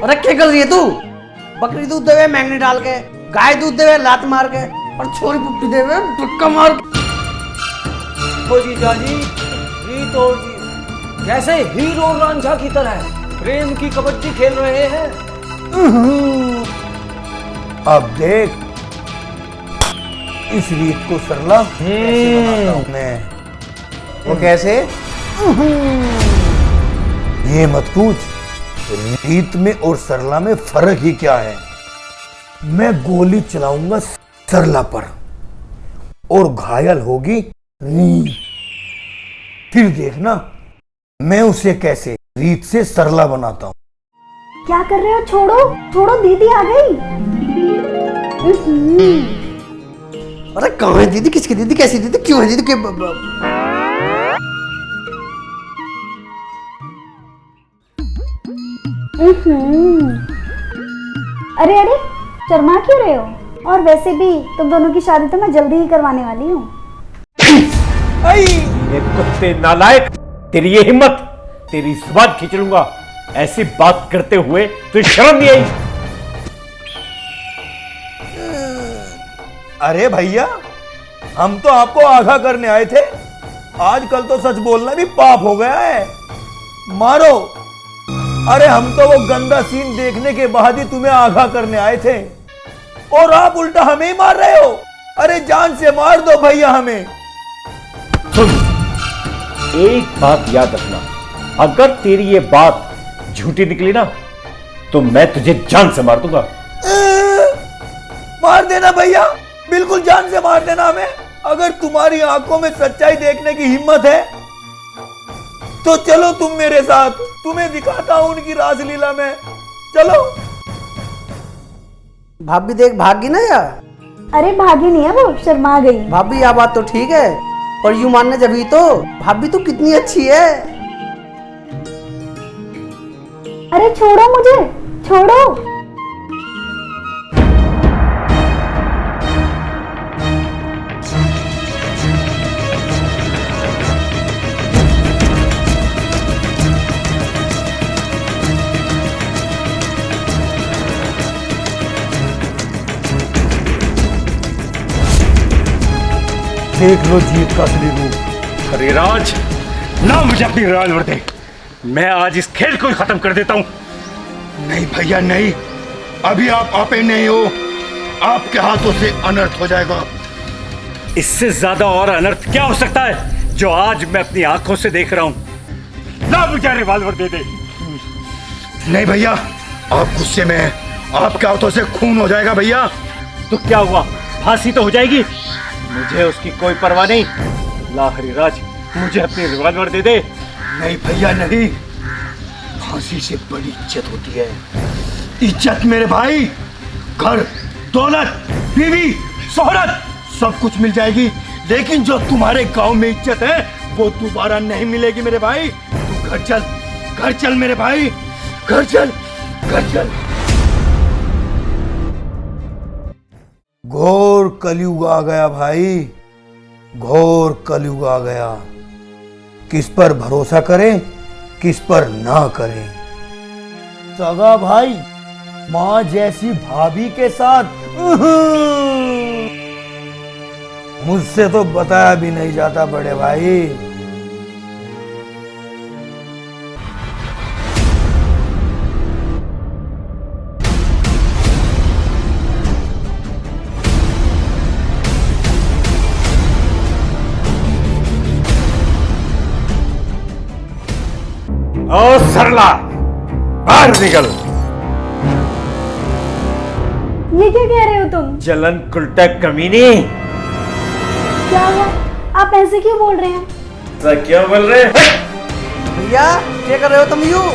अरे क्या कर रही है तू? बकरी दूध देवे मैंगनी डाल के, गाय दूध देवे लात मार के, और छोरी पुट्टी देवे धक्का मार के। ओ जीजाजी, रीत और जी जैसे हीरो और रांझा की तरह प्रेम की कबड्डी खेल रहे हैं। अब देख इस रीत को सरला कैसे बनाता हूं मैं। वो कैसे? ये मत पूछ, रीत में और सरला में फर्क ही क्या है। मैं गोली चलाऊंगा सरला पर और घायल होगी रीत। फिर देखना मैं उसे कैसे रीत से सरला बनाता हूं। क्या कर रहे हो? छोड़ो छोड़ो, दीदी आ गई। अरे कहाँ है दीदी? किसकी दीदी? कैसी दीदी? क्यों है दीदी के? अरे अरे, शर्मा क्यों रहे हो? और वैसे भी तुम दोनों की शादी तो मैं जल्दी ही करवाने वाली हूँ। ये कुत्ते नालायक, तेरी ये हिम्मत, तेरी जुबान खींच लूंगा। ऐसी बात करते हुए तुझे शर्म नहीं आई? अरे भैया, हम तो आपको आगाह करने आए थे। आजकल तो सच बोलना भी पाप हो गया है। मारो। अरे हम तो वो गंदा सीन देखने के बाद ही तुम्हें आगाह करने आए थे और आप उल्टा हमें ही मार रहे हो। अरे जान से मार दो भैया हमें। सुन, एक बात याद रखना, अगर तेरी ये बात झूठी निकली ना तो मैं तुझे जान से मार दूंगा। मार देना भैया, बिल्कुल जान से मार देना हमें। अगर तुम्हारी आंखों में सच्चाई देखने की हिम्मत है तो चलो तुम मेरे साथ, तुम्हें दिखाता हूं उनकी रासलीला में। चलो। भाभी देख भागी ना यार। अरे भागी नहीं है वो, शर्मा गई। भाभी यह बात तो ठीक है, पर यूं मानने जभी तो भाभी तो कितनी अच्छी है। अरे छोड़ो मुझे, छोड़ो। देख लो जीत का असली रूप। हरिराज, ना मुझे अपनी रिवॉल्वर दे, मैं आज इस खेल को ही खत्म कर देता हूं। नहीं भैया नहीं, अभी आप आपे नहीं हो, आपके हाथों से अनर्थ हो जाएगा। इससे ज्यादा और अनर्थ क्या हो सकता है जो आज मैं अपनी आंखों से देख रहा हूं। ना मुझे रिवॉल्वर दे दे। नहीं भैया, आप गुस्से में हैं, आपके हाथों से खून हो जाएगा भैया। तो क्या हुआ, फांसी तो हो जाएगी, मुझे उसकी कोई परवाह नहीं। ला हरिराज, मुझे अपनी रिवॉल्वर दे दे। नहीं भैया नहीं, फांसी से बड़ी इज्जत होती है। इज्जत मेरे भाई, घर, दौलत, बीवी, शोहरत सब कुछ मिल जाएगी, लेकिन जो तुम्हारे गांव में इज्जत है वो दोबारा नहीं मिलेगी मेरे भाई। तू घर चल, घर चल मेरे भाई, घर चल, घर चल। घोर कलयुग आ गया भाई, घोर कलयुग आ गया। किस पर भरोसा करें, किस पर ना करें। सगा भाई मां जैसी भाभी के साथ मुझसे तो बताया भी नहीं जाता बड़े भाई। ओ सरला, बाहर निकल। ये क्या कह रहे हो तुम? जलन कुलटा कमीनी। क्या हुआ? आप ऐसे क्यों बोल रहे हैं? ऐसा क्यों बोल रहे हैं? भैया क्या कर रहे हो तुम यूं?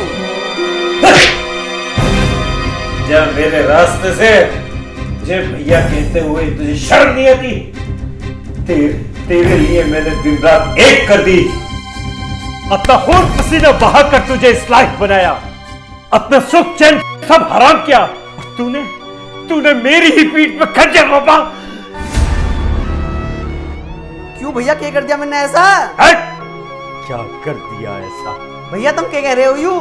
जब मेरे रास्ते से मुझे भैया कहते हुए तुझे शर्म नहीं आती? तेरे लिए मैंने दिन रात एक कर दी, अपना खून पसीना बहाकर तुझे इस लायक बनाया, अपना सुख चैन सब हराम किया, और तूने मेरी ही पीठ में खंजर रोपा। क्यों भैया क्या कर दिया मैंने ऐसा? क्या कर दिया ऐसा? भैया तुम क्या कह रहे हो यूं?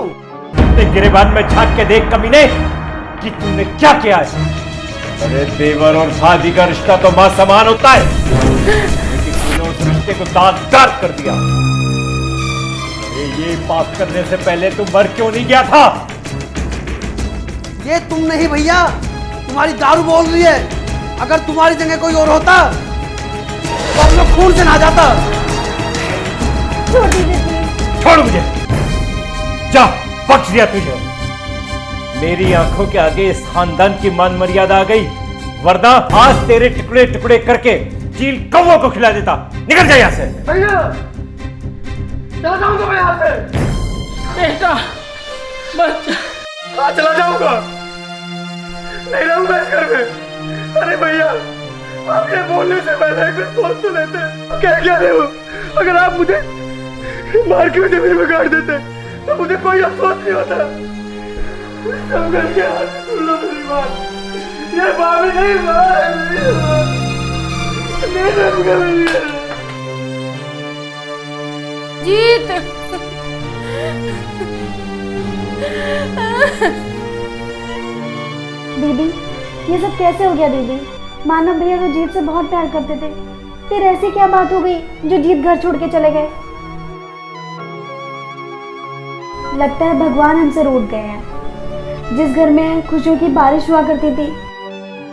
अपने गिरेबान में झांक के देख कमीने कि तूने क्या किया है। अरे देवर और भाभी का रिश्ता तो मां समान होता है, लेकिन तूने उस रिश्ते को दागदार कर दिया। अरे ये पाप करने से पहले तू मर क्यों नहीं गया था? ये तुम नहीं भैया, तुम्हारी दारू बोल रही है। अगर तुम्हारी जगह कोई और होता तो हम लोग खून से नहा जाता। छोड़ मुझे, जा, बख्श दिया तुझे। मेरी आंखों के आगे इस खानदान की मान मर्यादा आ गई, वरना आज तेरे टुकड़े टुकड़े करके चील कौवों को खिला देता। निकल जा यहाँ से। भैया चला जाऊंगा मैं यहाँ से। बेटा बच्चा, चला जाऊंगा, नहीं रहूंगा इस घर में। अरे भैया, आप ये बोलने से पहले कुछ सोच तो लेते। क्या रहे हो? अगर आप मुझे मार के जमीन में गाड़ देते तो मुझे कोई अफसोस नहीं होता। सब करके हाथ सुन लो मेरी बात, ये भाभी नहीं जीत दीदी, ये सब कैसे हो गया दीदी? मानव भैया तो जीत से बहुत प्यार करते थे, फिर ऐसी क्या बात हो गई जो जीत घर छोड़ के चले गए? लगता है भगवान हमसे रूठ गए हैं। जिस घर में खुशियों की बारिश हुआ करती थी,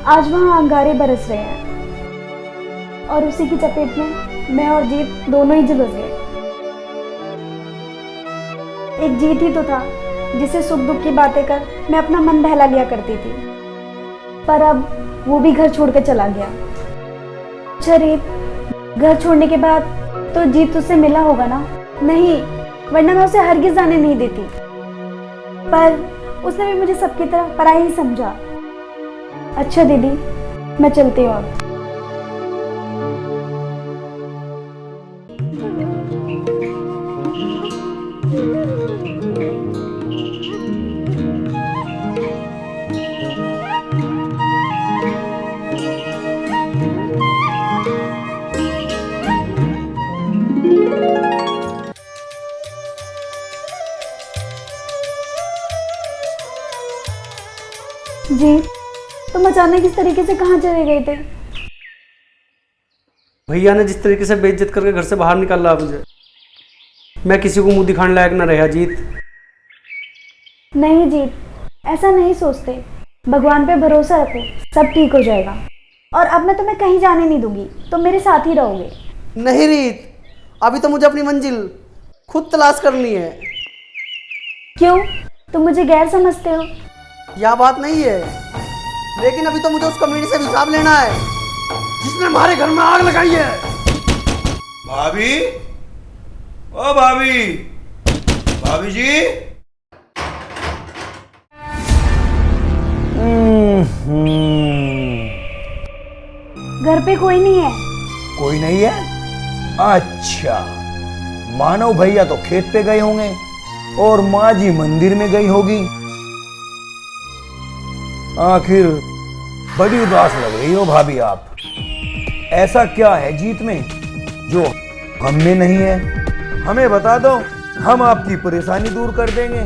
आज वहां अंगारे बरस रहे हैं और उसी की चपेट में मैं और जीत दोनों ही झुलस गए। एक जीत ही तो था जिसे सुख दुख की बातें कर मैं अपना मन बहला लिया करती थी, पर अब वो भी घर छोड़ के चला गया। अच्छा रीत, घर छोड़ने के बाद तो जीत तुझसे मिला होगा ना? नहीं, वरना मैं उसे हरगिज जाने नहीं देती, पर उसने भी मुझे सबकी तरह पराई ही समझा। अच्छा दीदी, मैं चलती हूँ अब। जी, तुम अचानक इस तरीके से कहाँ चले गए थे? भैया ने जिस तरीके से बेइज्जत करके घर से बाहर निकाला मुझे, मैं किसी को मुंह दिखाने लायक न रहा जीत। नहीं जीत, ऐसा नहीं सोचते। भगवान पे भरोसा रखो, सब ठीक हो जाएगा। और अब मैं तुम्हें कहीं जाने नहीं दूंगी, तुम मेरे साथ ही रहोगे। नहीं रीत, अभी तो मुझे अपनी मंजिल खुद तलाश करनी है। क्यों? तुम मुझे गैर समझते हो? यह बात नहीं है, लेकिन अभी तो मुझे उस कमीने से हिसाब लेना है जिसने हमारे घर में आग लगाई है। भाभी, ओ भाभी, भाभी जी। घर पे कोई नहीं है? कोई नहीं है? अच्छा, मानव भैया तो खेत पे गए होंगे और माँ जी मंदिर में गई होगी। आखिर बड़ी उदास लग रही हो भाभी आप। ऐसा क्या है जीत में जो हम में नहीं है? हमें बता दो, हम आपकी परेशानी दूर कर देंगे।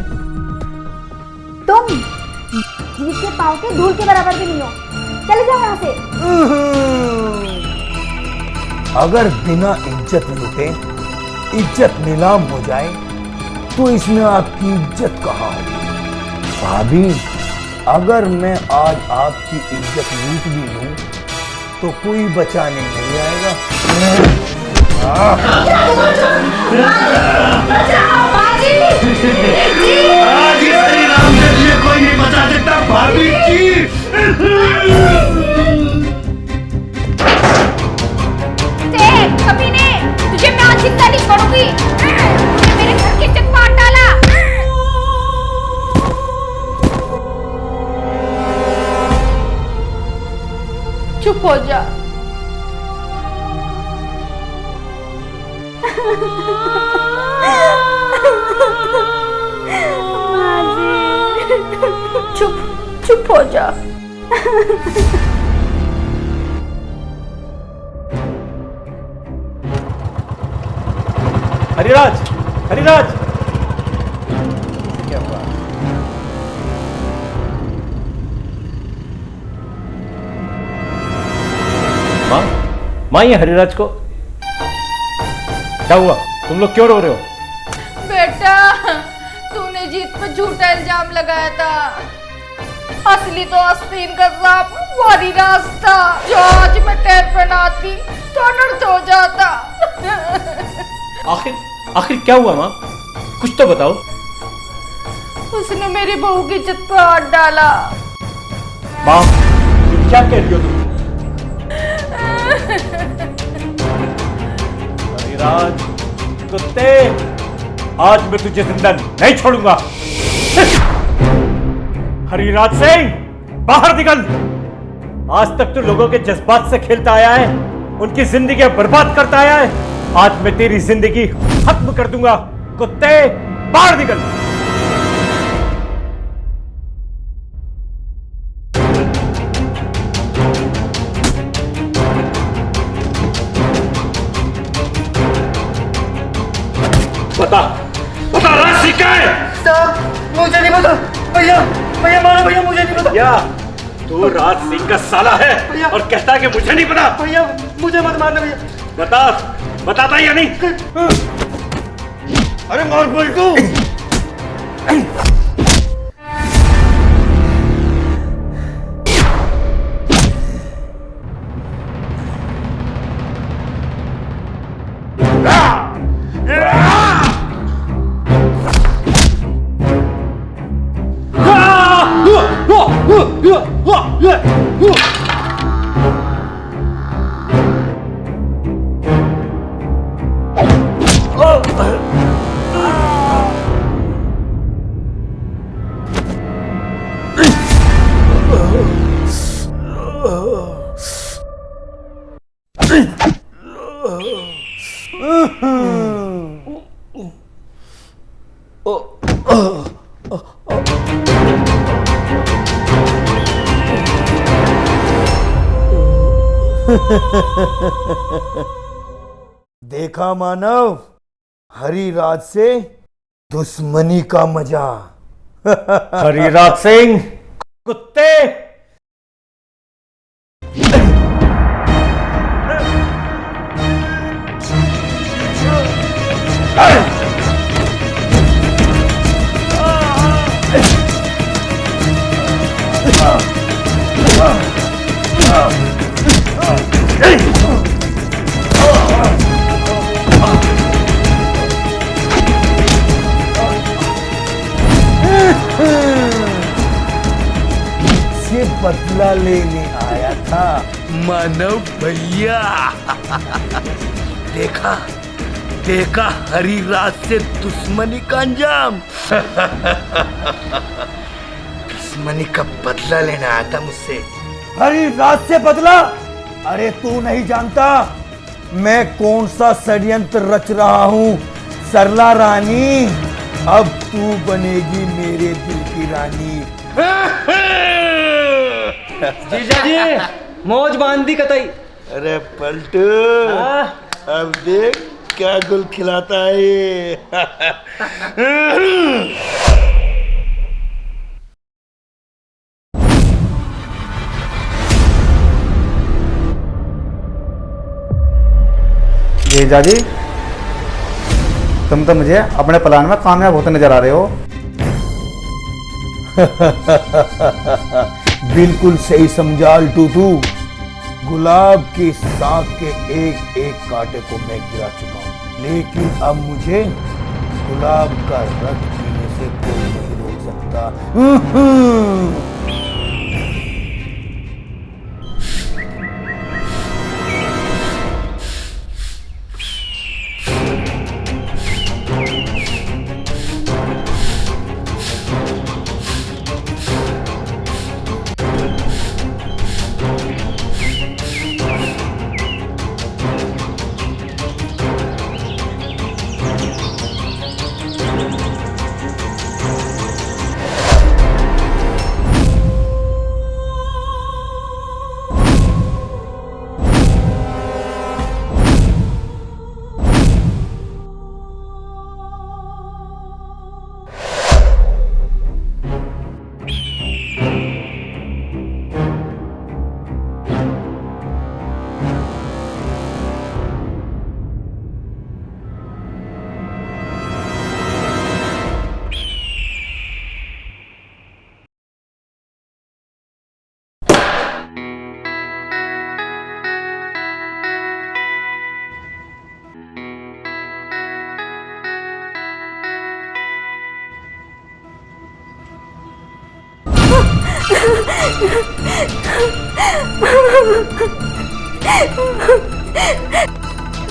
तुम जीत के पाँव के धूल के बराबर भी नहीं हो, चले जाओ यहाँ से। अगर बिना इज्जत लूटे इज्जत नीलाम हो जाए तो इसमें आपकी इज्जत कहाँ होगी? भाभी, अगर मैं आज आपकी इज्जत लूट भी लूं तो कोई बचाने नहीं आएगा। आज ये हरि नाम के लिए कोई नहीं बचा सकता भाभी जी। कमीने, तुझे मैं आज जिंदा नहीं छोड़ूंगी। तूने मेरे घर की इज्जत मार डाला। चुप हो जा। चुप हो जा। हरिराज, हरिराज, क्या हुआ? माँ, ये हरिराज को क्या हुआ? तुम लोग क्यों रो रहे हो? बेटा, तूने जीत पर झूठा इल्जाम लगाया था। असली तो आस्तीन का सांप वारी रास्ता, जो आज मैं टैब पे नाती तो अनर्थ हो जाता। आखिर क्या हुआ माँ? कुछ तो बताओ। उसने मेरी बहू की इज्जत पर हाथ डाला। माँ, तुम क्या कह रही हो तुम? हरिराज, कुत्ते, आज मैं तुझे जिंदा नहीं छोड़ूंगा। हरिराज सिंह, बाहर निकल। आज तक तो लोगों के जज्बात से खेलता आया है, उनकी जिंदगी बर्बाद करता आया है। आज मैं तेरी जिंदगी खत्म कर दूंगा। कुत्ते, बाहर निकल। बता राशि क्या है? साहब, मुझे नहीं पता। भैया, मारो भैया, मुझे नहीं पता। क्या तू राज सिंह का साला है और कहता है कि मुझे नहीं पता? भैया, मुझे मत मारना भैया। बताता या नहीं? अरे मार पलटू। देखा मानव, हरिराज से दुश्मनी का मजा। हरिराज सिंह कुत्ते। से बदला लेने आया था मानव भैया। देखा हरिराज से दुश्मनी का अंजाम। दुश्मनी का बदला लेने आया था मुझसे। हरिराज से बदला? अरे तू नहीं जानता मैं कौन सा षड्यंत्र रच रहा हूँ। सरला रानी, अब तू बनेगी मेरे दिल की रानी। जीजा जी, मौज बांध दी कतई। अरे पलटू, अब देख क्या गुल खिलाता है ये। जीजा जी, तुम तो मुझे अपने प्लान में कामयाब होते नजर आ रहे हो। बिल्कुल सही समझा अल्टू तू। गुलाब की साख के एक एक कांटे को मैं गिरा चुका हूँ, लेकिन अब मुझे गुलाब का रस पीने से कोई नहीं रोक सकता।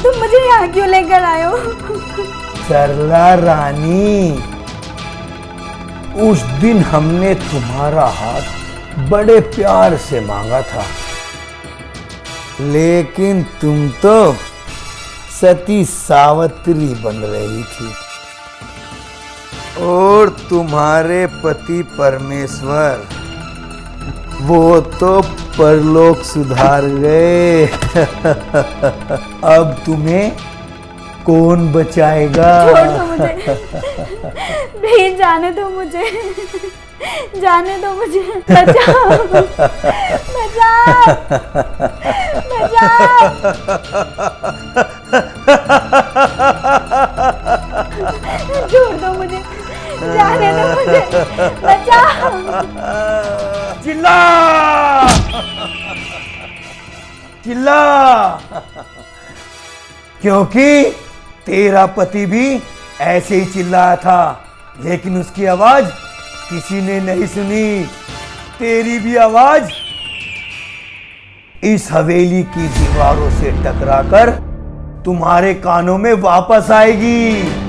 तुम मुझे यहाँ क्यों लेकर आए हो? सरला रानी, उस दिन हमने तुम्हारा हाथ बड़े प्यार से मांगा था, लेकिन तुम तो सती सावित्री बन रही थी और तुम्हारे पति परमेश्वर वो तो परलोक सुधार गए। अब तुम्हें कौन बचाएगा? छोड़ दो मुझे, प्लीज जाने दो मुझे, जाने दो मुझे, बचाओ, छोड़ दो मुझे, जाने दो मुझे, बचाओ। चिल्ला चिल्ला, क्योंकि तेरा पति भी ऐसे ही चिल्लाया था, लेकिन उसकी आवाज किसी ने नहीं सुनी। तेरी भी आवाज इस हवेली की दीवारों से टकराकर तुम्हारे कानों में वापस आएगी।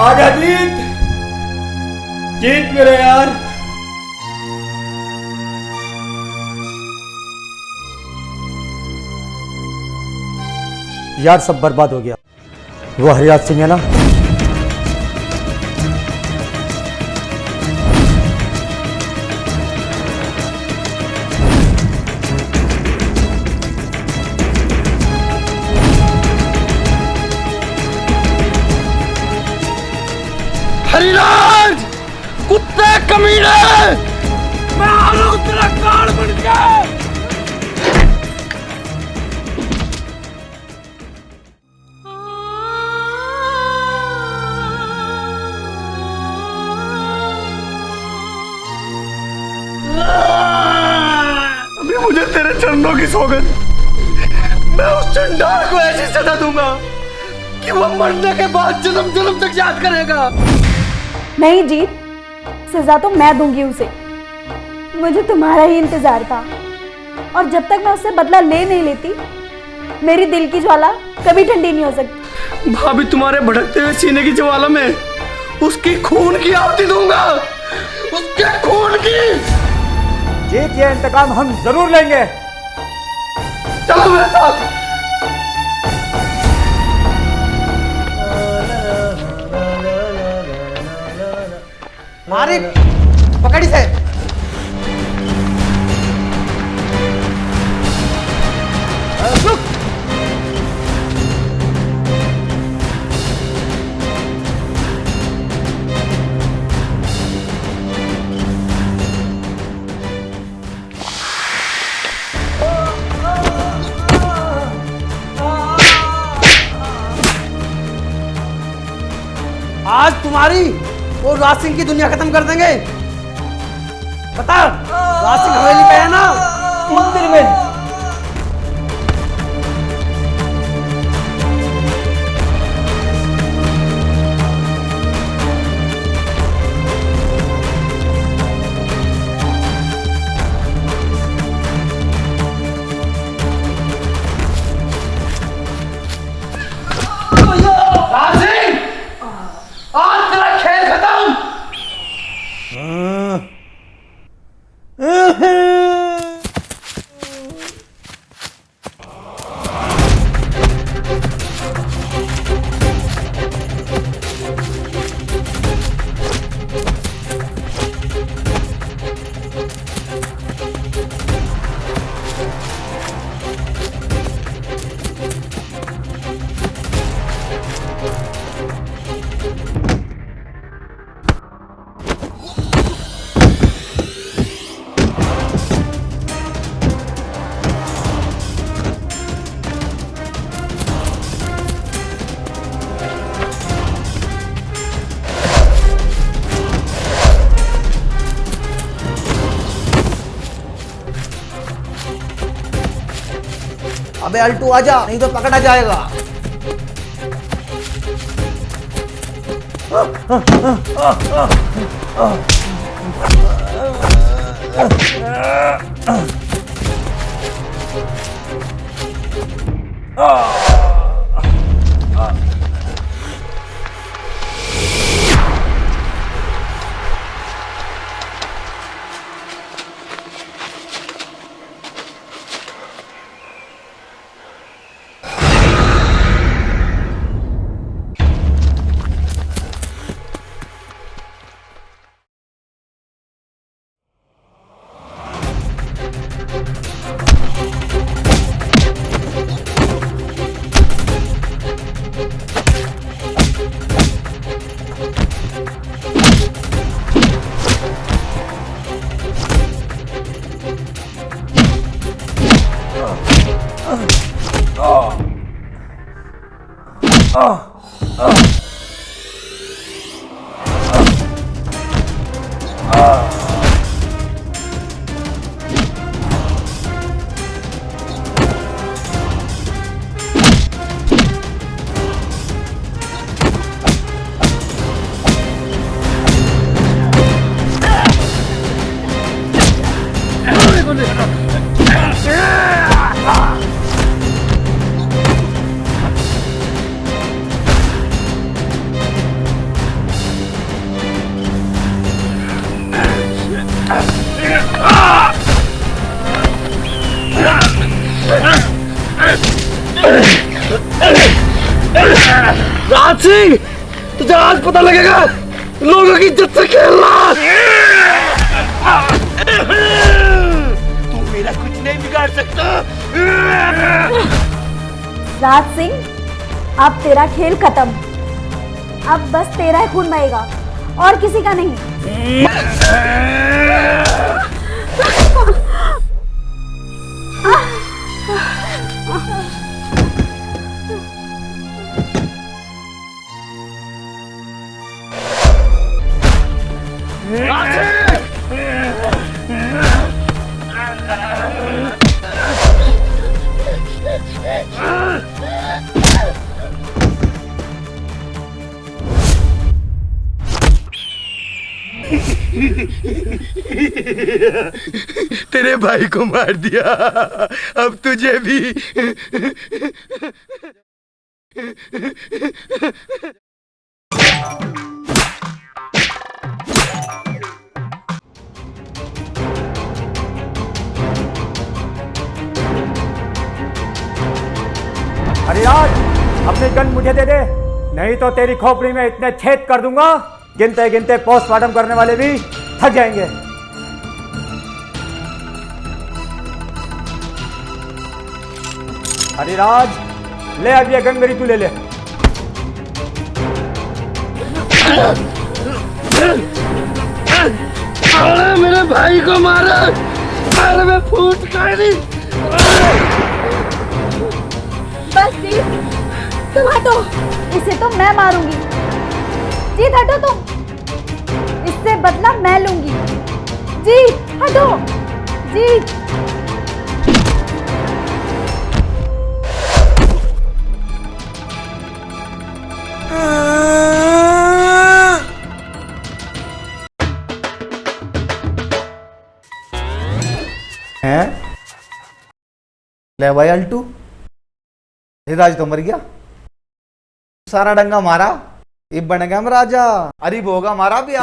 आजा जीत, जीत मेरे यार। यार सब बर्बाद हो गया। वो हरिराज सिंह है ना, हरिराज, कुत्ते कमीने, मैं आ रहा हूं तेरा काल बन के। अभी मुझे तेरे चरणों की सौगंध, मैं उस चंडाल को ऐसी सजा दूंगा कि वो मरने के बाद जन्म जन्म तक याद करेगा। नहीं जीत, सजा तो मैं दूंगी उसे। मुझे तुम्हारा ही इंतजार था, और जब तक मैं उससे बदला ले नहीं लेती, मेरी दिल की ज्वाला कभी ठंडी नहीं हो सकती। भाभी, तुम्हारे भड़कते हुए सीने की ज्वाला में उसकी खून की आहुति दूंगा, उसके खून की। जीत ये इंतकाम हम जरूर लेंगे। चलो मेरे साथ। मारिक, पकड़ इसे। आज तुम्हारी वो राज सिंह की दुनिया खत्म कर देंगे। बता, राज सिंह हवेली पे है ना? मंदिर में। अबे अल्टू आजा, नहीं तो पकड़ा जाएगा। राज सिंह, तुझे आज पता लगेगा लोगों की इज्जत से खेलना। तू मेरा कुछ नहीं बिगाड़ सकता। राज सिंह, अब तेरा खेल खत्म। अब बस तेरा ही खून बहेगा और किसी का नहीं। तेरे भाई को मार दिया, अब तुझे भी। हरिराज, अपनी गन मुझे दे दे, नहीं तो तेरी खोपड़ी में इतने छेद कर दूंगा, गिनते गिनते पोस्टमार्टम करने वाले भी थक जाएंगे। हरिराज, ले अब ये गन मेरी, तू ले ले। अरे मेरे भाई को मारा, अरे मैं फूट गई। बस जीत, तुम हटो, इसे तो मैं मारूंगी। जीत हटो तुम, इससे बदला मैं लूंगी। जीत हटो, जीत। हैं? ले भाई अल्टू, राज तो मर गया, सारा डंगा मारा, ये बन गया हम राजा। अरे होगा हमारा भी